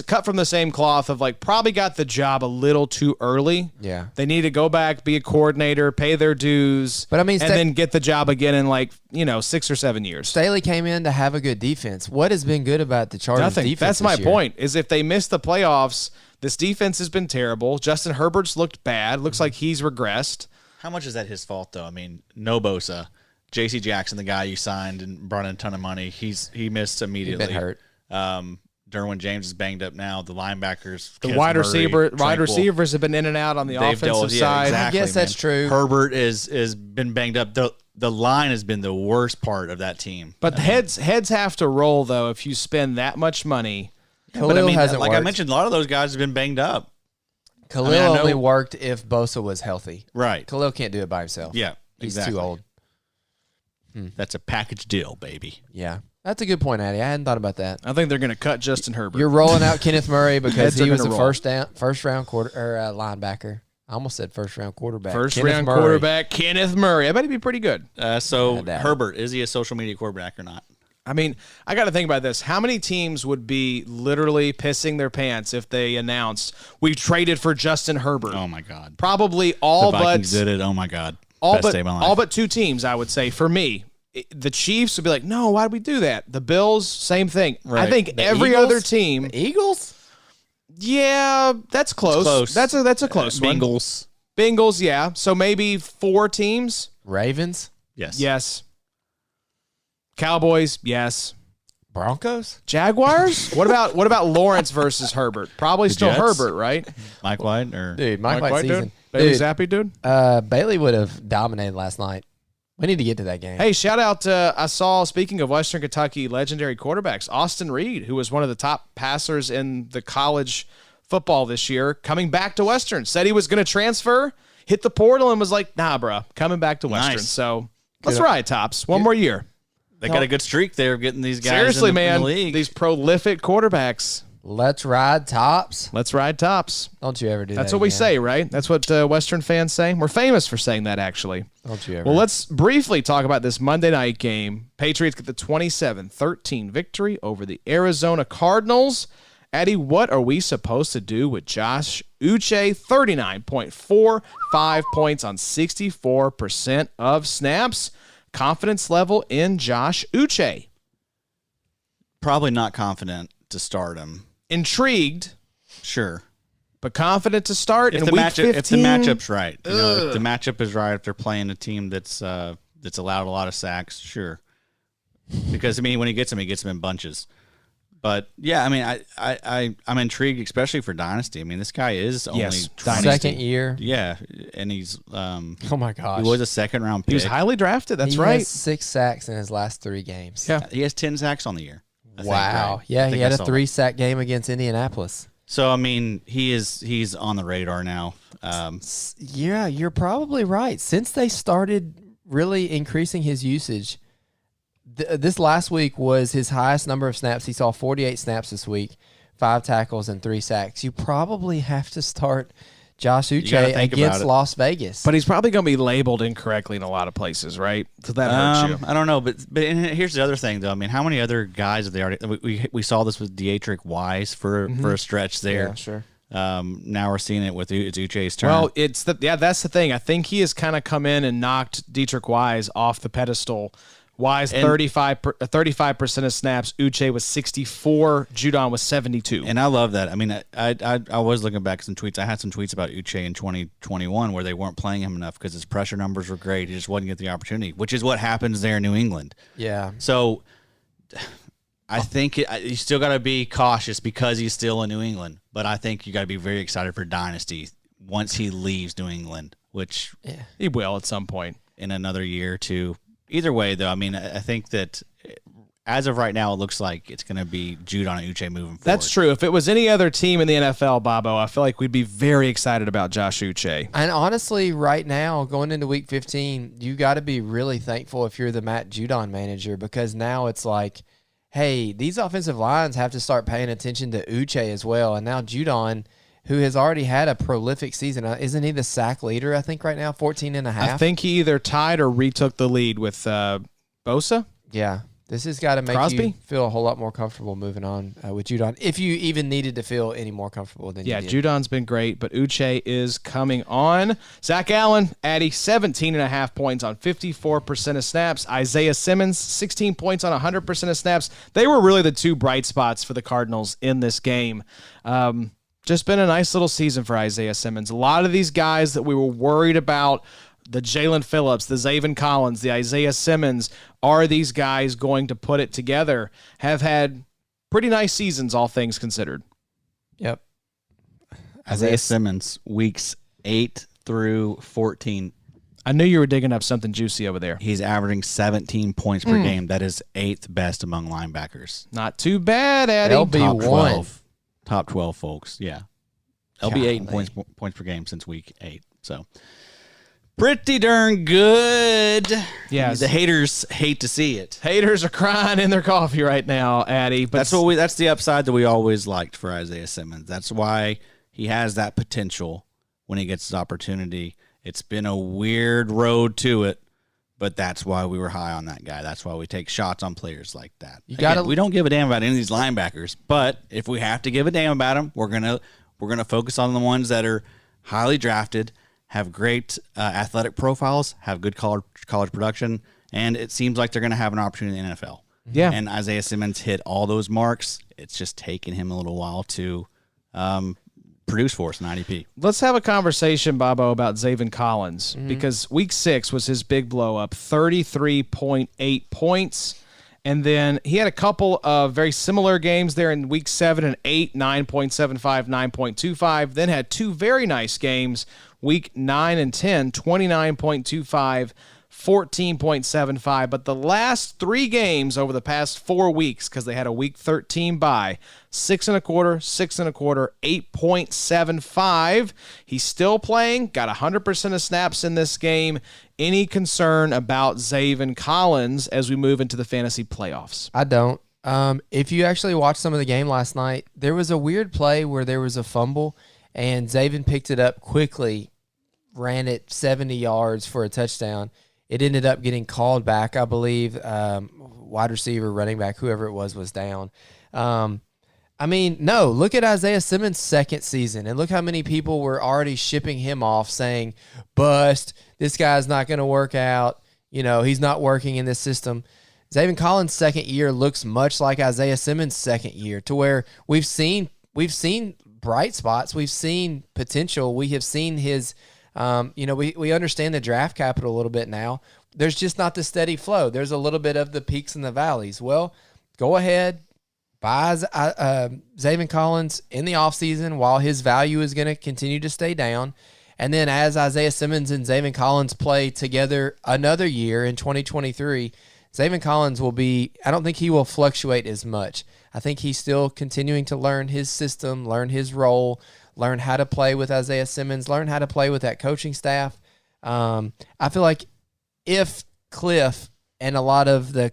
cut from the same cloth of like probably got the job a little too early. Yeah, they need to go back, be a coordinator, pay their dues, but I mean, and then get the job again in like 6 or 7 years. Staley came in to have a good defense. What has been good about the Chargers defense? That's my point. Is if they miss the playoffs. This defense has been terrible. Justin Herbert's looked bad. Looks like he's regressed. How much is that his fault, though? I mean, no Bosa. J.C. Jackson, the guy you signed and brought in a ton of money, he missed immediately. He's been hurt. Derwin James is banged up now. The linebackers, the wide receivers have been in and out on the offensive side. Exactly, I guess that's true. Herbert is been banged up. The line has been the worst part of that team. But heads have to roll, though, if you spend that much money. Khalil hasn't worked. I mentioned, a lot of those guys have been banged up. Khalil only worked if Bosa was healthy. Right. Khalil can't do it by himself. Yeah, He's too old. That's a package deal, baby. Yeah. That's a good point, Addy. I hadn't thought about that. I think they're going to cut Justin Herbert. You're rolling out Kenneth Murray because he was a first round linebacker. I almost said first round quarterback. Quarterback Kenneth Murray. I bet he'd be pretty good. So Herbert, is he a social media quarterback or not? I mean, I got to think about this. How many teams would be literally pissing their pants if they announced we've traded for Justin Herbert? Oh my God! Probably all the Vikings did it. Oh my God! All but 2 teams, I would say. For me, the Chiefs would be like, no, why did we do that? The Bills, same thing. Right. I think every other team. The Eagles? Yeah, that's close. That's a close one. Bengals, yeah. So maybe 4 teams. Ravens? Yes. Cowboys, yes. Broncos? Jaguars? What about Lawrence versus Herbert? Probably the still Jets? Herbert, right? Mike White or Mike White season. Dude? Bailey Zappi, dude? Bailey would have dominated last night. We need to get to that game. Hey, shout out I saw, speaking of Western Kentucky legendary quarterbacks, Austin Reed, who was one of the top passers in the college football this year, coming back to Western. Said he was going to transfer, hit the portal, and was like, nah, bro, coming back to Western. Nice. So let's ride, Tops. One more year. They got a good streak there of getting these guys Seriously, in man, the league. These prolific quarterbacks. Let's ride Tops. Let's ride Tops. Don't you ever do that. That's what we say, right? That's what Western fans say. We're famous for saying that, actually. Don't you ever. Well, let's briefly talk about this Monday night game. Patriots get the 27-13 victory over the Arizona Cardinals. Eddie, what are we supposed to do with Josh Uche? 39.45 points on 64% of snaps. Confidence level in Josh Uche? Probably not confident to start him. Intrigued, sure, but confident to start if in the week matchup. 15? If the matchup's right, if the matchup is right, if they're playing a team that's allowed a lot of sacks, sure. Because I mean, when he gets them in bunches. But yeah, I mean, I'm intrigued, especially for Dynasty. I mean, this guy is only second year. Yeah, and he's oh my gosh, he was a second round pick. He was highly drafted. That's he right. Has 6 sacks in his last 3 games. Yeah, he has 10 sacks on the year. Wow. Right? Yeah, he had a 3-sack game against Indianapolis. So I mean, he's on the radar now. Yeah, you're probably right. Since they started really increasing his usage. This last week was his highest number of snaps. He saw 48 snaps this week, 5 tackles and 3 sacks. You probably have to start Josh Uche against Las Vegas. But he's probably going to be labeled incorrectly in a lot of places, right? So that hurts you. I don't know, but here's the other thing, though. I mean, how many other guys have they already? We saw this with Dietrich Wise for a stretch there. Yeah, sure. Now we're seeing it with Uche's turn. Well, that's the thing. I think he has kind of come in and knocked Dietrich Wise off the pedestal. Wise 35% of snaps. Uche was 64. Judon was 72. And I love that. I mean, I was looking back at some tweets. I had some tweets about Uche in 2021 where they weren't playing him enough because his pressure numbers were great. He just wasn't getting the opportunity, which is what happens there in New England. Yeah. So I think you still got to be cautious because he's still in New England. But I think you got to be very excited for Dynasty once he leaves New England, which he will at some point in another year or two. Either way, though, I mean, I think that as of right now, it looks like it's going to be Judon and Uche moving forward. That's true. If it was any other team in the NFL, Bobo, I feel like we'd be very excited about Josh Uche. And honestly, right now, going into Week 15, you got to be really thankful if you're the Matt Judon manager because now it's like, hey, these offensive lines have to start paying attention to Uche as well. And now Judon, who has already had a prolific season, isn't he the sack leader, I think, right now, 14 and a half? I think he either tied or retook the lead with Bosa. Yeah. This has got to make Crosby? you feel a whole lot more comfortable moving on with Judon, if you even needed to feel any more comfortable than you did. Judon's been great, but Uche is coming on. Zach Allen, Addy, 17.5 points on 54% of snaps. Isaiah Simmons, 16 points on 100% of snaps. They were really the two bright spots for the Cardinals in this game. Just been a nice little season for Isaiah Simmons. A lot of these guys that we were worried about, the Jalen Phillips, the Zaven Collins, the Isaiah Simmons, are these guys going to put it together, have had pretty nice seasons, all things considered. Yep. Isaiah Simmons, weeks 8 through 14. I knew you were digging up something juicy over there. He's averaging 17 points per game. That is 8th best among linebackers. Not too bad, Addy. Top 12, folks. Yeah. LB 8 points per game since week 8. So pretty darn good. Yeah, the haters hate to see it. Haters are crying in their coffee right now, Addy. But that's the upside that we always liked for Isaiah Simmons. That's why he has that potential when he gets his opportunity. It's been a weird road to it, but that's why we were high on that guy. That's why we take shots on players like that. We don't give a damn about any of these linebackers, but if we have to give a damn about them, we're gonna focus on the ones that are highly drafted, have great athletic profiles, have good college production, and it seems like they're going to have an opportunity in the NFL. Yeah. And Isaiah Simmons hit all those marks. It's just taken him a little while to produce for us in IDP. Let's have a conversation, Bobo, about Zaven Collins, because week 6 was his big blow up, 33.8 points. And then he had a couple of very similar games there in week 7 and 8, 9.75, 9.25. Then had 2 very nice games, week 9 and 10, 29.25, 14.75. But the last 3 games over the past 4 weeks, because they had a week 13 bye, 6.25, 6.25, 8.75. He's still playing, got 100% of snaps in this game. Any concern about Zaven Collins as we move into the fantasy playoffs? I don't. If you actually watched some of the game last night, there was a weird play where there was a fumble, and Zaven picked it up quickly, ran it 70 yards for a touchdown. It ended up getting called back, I believe. Wide receiver, running back, whoever it was down. Look at Isaiah Simmons' second season, and look how many people were already shipping him off saying, bust, this guy's not going to work out. He's not working in this system. Zaven Collins' second year looks much like Isaiah Simmons' second year, to where we've seen bright spots. We've seen potential. We have seen his, we understand the draft capital a little bit now. There's just not the steady flow. There's a little bit of the peaks and the valleys. Well, go ahead, buy Zaven Collins in the offseason while his value is going to continue to stay down. And then as Isaiah Simmons and Zaven Collins play together another year in 2023, Zaven Collins I don't think he will fluctuate as much. I think he's still continuing to learn his system, learn his role, learn how to play with Isaiah Simmons, learn how to play with that coaching staff. I feel like if Cliff and a lot of the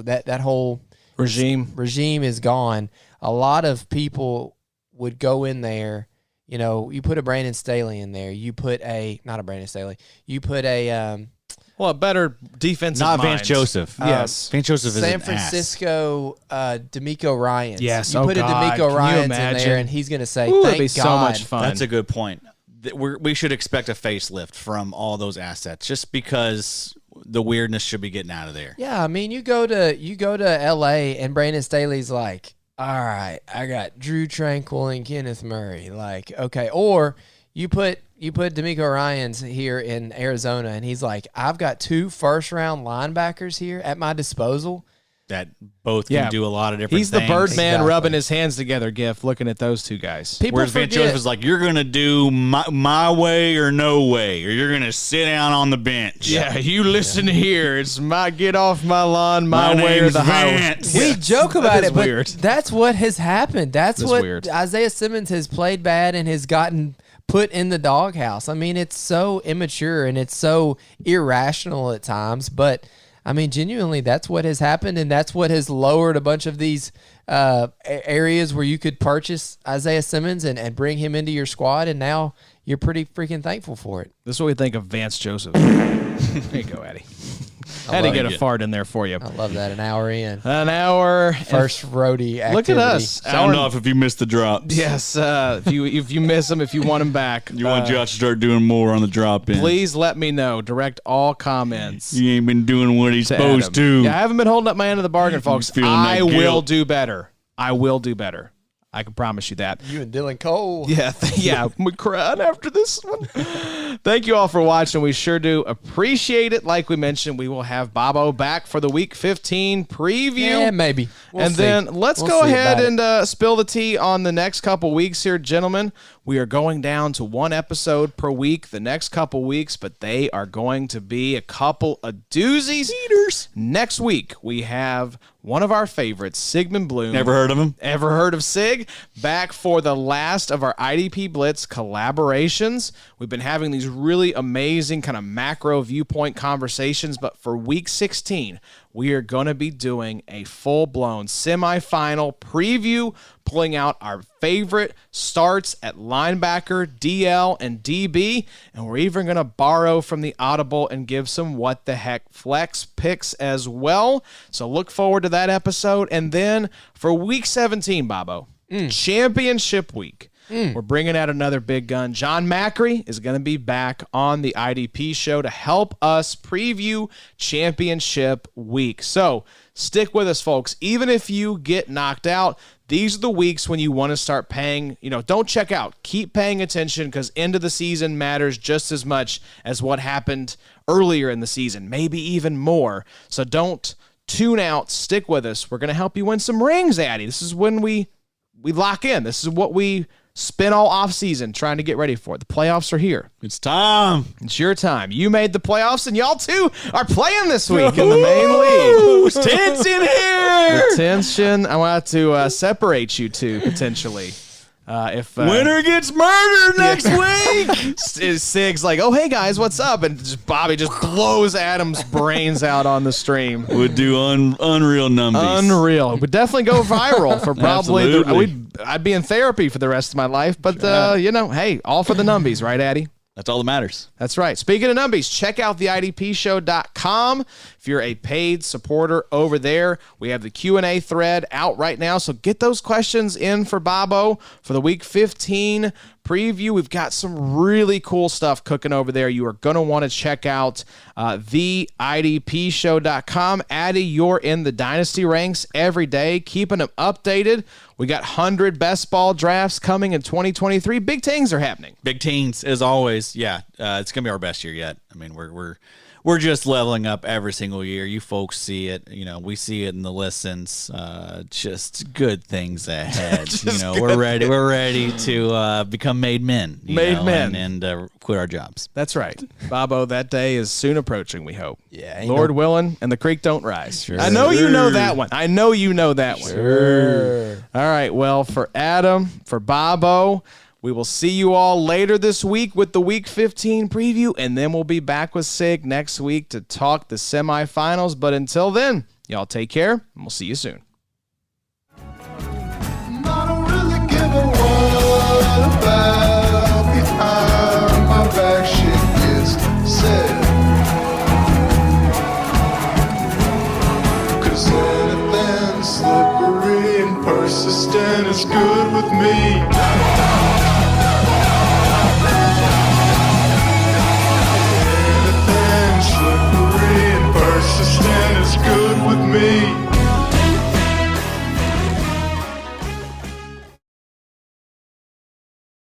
that whole regime is gone, a lot of people would go in there. You put a Brandon Staley in there. You put a better defensive not minds. Vance Joseph. Yes. Vance Joseph is San Francisco D'Amico Ryans. Yes. You put a D'Amico Ryans in there, and he's going to say, thank that'd be God. so much fun. That's a good point. We should expect a facelift from all those assets just because the weirdness should be getting out of there. Yeah, you go to L.A. and Brandon Staley's like, all right, I got Drew Tranquil and Kenneth Murray. Like, okay. Or you put D'Amico Ryans here in Arizona, and he's like, I've got 2 first-round linebackers here at my disposal. That both can do a lot of different things. He's the Birdman rubbing his hands together, Giff, looking at those 2 guys. Whereas Vance Joseph is like, you're going to do my way or no way, or you're going to sit down on the bench. Yeah, you listen here. It's get off my lawn, my way or the highway. We joke about it, but weird. That's what has happened. That's what weird. Isaiah Simmons has played bad and has gotten put in the doghouse. It's so immature and it's so irrational at times, but I mean, genuinely, that's what has happened, and that's what has lowered a bunch of these areas where you could purchase Isaiah Simmons and bring him into your squad, and now you're pretty freaking thankful for it. This is what we think of Vance Joseph. There you go, Eddie. Had to get a fart in there for you. I love that. An hour in. An hour. First roadie activity. Look at us. Sound off if you missed the drops. Yes. If you miss them, if you want them back. You want Josh to start doing more on the drop in. Please let me know. Direct all comments. He ain't been doing what he's supposed to. Yeah, I haven't been holding up my end of the bargain, folks. I that will guilt. do better. I will do better. I can promise you that. You and Dylan Cole. Yeah, I'm crying after this one. Thank you all for watching. We sure do appreciate it. Like we mentioned, we will have Bobo back for the Week 15 preview. Yeah, maybe. We'll see. Then let's go ahead and spill the tea on the next couple weeks here, gentlemen. We are going down to one episode per week the next couple weeks, but they are going to be a couple of doozies. Next week, we have one of our favorites, Sigmund Bloom. Never heard of him? Ever heard of Sig? Back for the last of our IDP Blitz collaborations. We've been having these really amazing kind of macro viewpoint conversations, but for Week 16, we are going to be doing a full-blown semifinal preview, pulling out our favorite starts at linebacker, DL, and DB, and we're even going to borrow from the Audible and give some what-the-heck flex picks as well. So look forward to that episode. And then for Week 17, Bobo, championship week, we're bringing out another big gun. Jon Macri is going to be back on the IDP show to help us preview championship week. So stick with us, folks. Even if you get knocked out, these are the weeks when you want to start paying, don't check out. Keep paying attention because end of the season matters just as much as what happened earlier in the season, maybe even more. So don't tune out. Stick with us. We're going to help you win some rings, Addy. This is when we lock in. This is what we spend all offseason trying to get ready for. The playoffs are here. It's time. It's your time. You made the playoffs, and y'all too are playing this week in the main league. It's tense in here. The tension. I want to separate you two potentially. If winner gets murdered next week. Sig's like, oh, hey, guys, what's up? And Bobby just blows Adam's brains out on the stream. Would do unreal numbers. Unreal. Would definitely go viral for probably, I'd be in therapy for the rest of my life. But, hey, all for the numbies, right, Addy? That's all that matters. That's right. Speaking of numbies, check out the IDPshow.com. If you're a paid supporter over there, we have the Q&A thread out right now. So get those questions in for Bobo for the Week 15 preview. We've got some really cool stuff cooking over there. You are going to want to check out the IDPshow.com. Addy, you're in the Dynasty ranks every day, keeping them updated. We got 100 best ball drafts coming in 2023. Big things are happening. Big teams, as always. Yeah, it's gonna be our best year yet. I mean, we're just leveling up every single year. You folks see it. We see it in the listens. Just good things ahead. We're ready. We're ready to become made men. And quit our jobs. That's right, Bobo. That day is soon approaching. We hope. Yeah, Lord willing, and the creek don't rise. Sure. I know you know that one. Sure. All right. Well, for Adam, for Bobo, we will see you all later this week with the Week 15 preview, and then we'll be back with Sig next week to talk the semifinals. But until then, y'all take care, and we'll see you soon. I don't really give a what about behind my back shit is said. 'Cause anything slippery and persistent is good with me.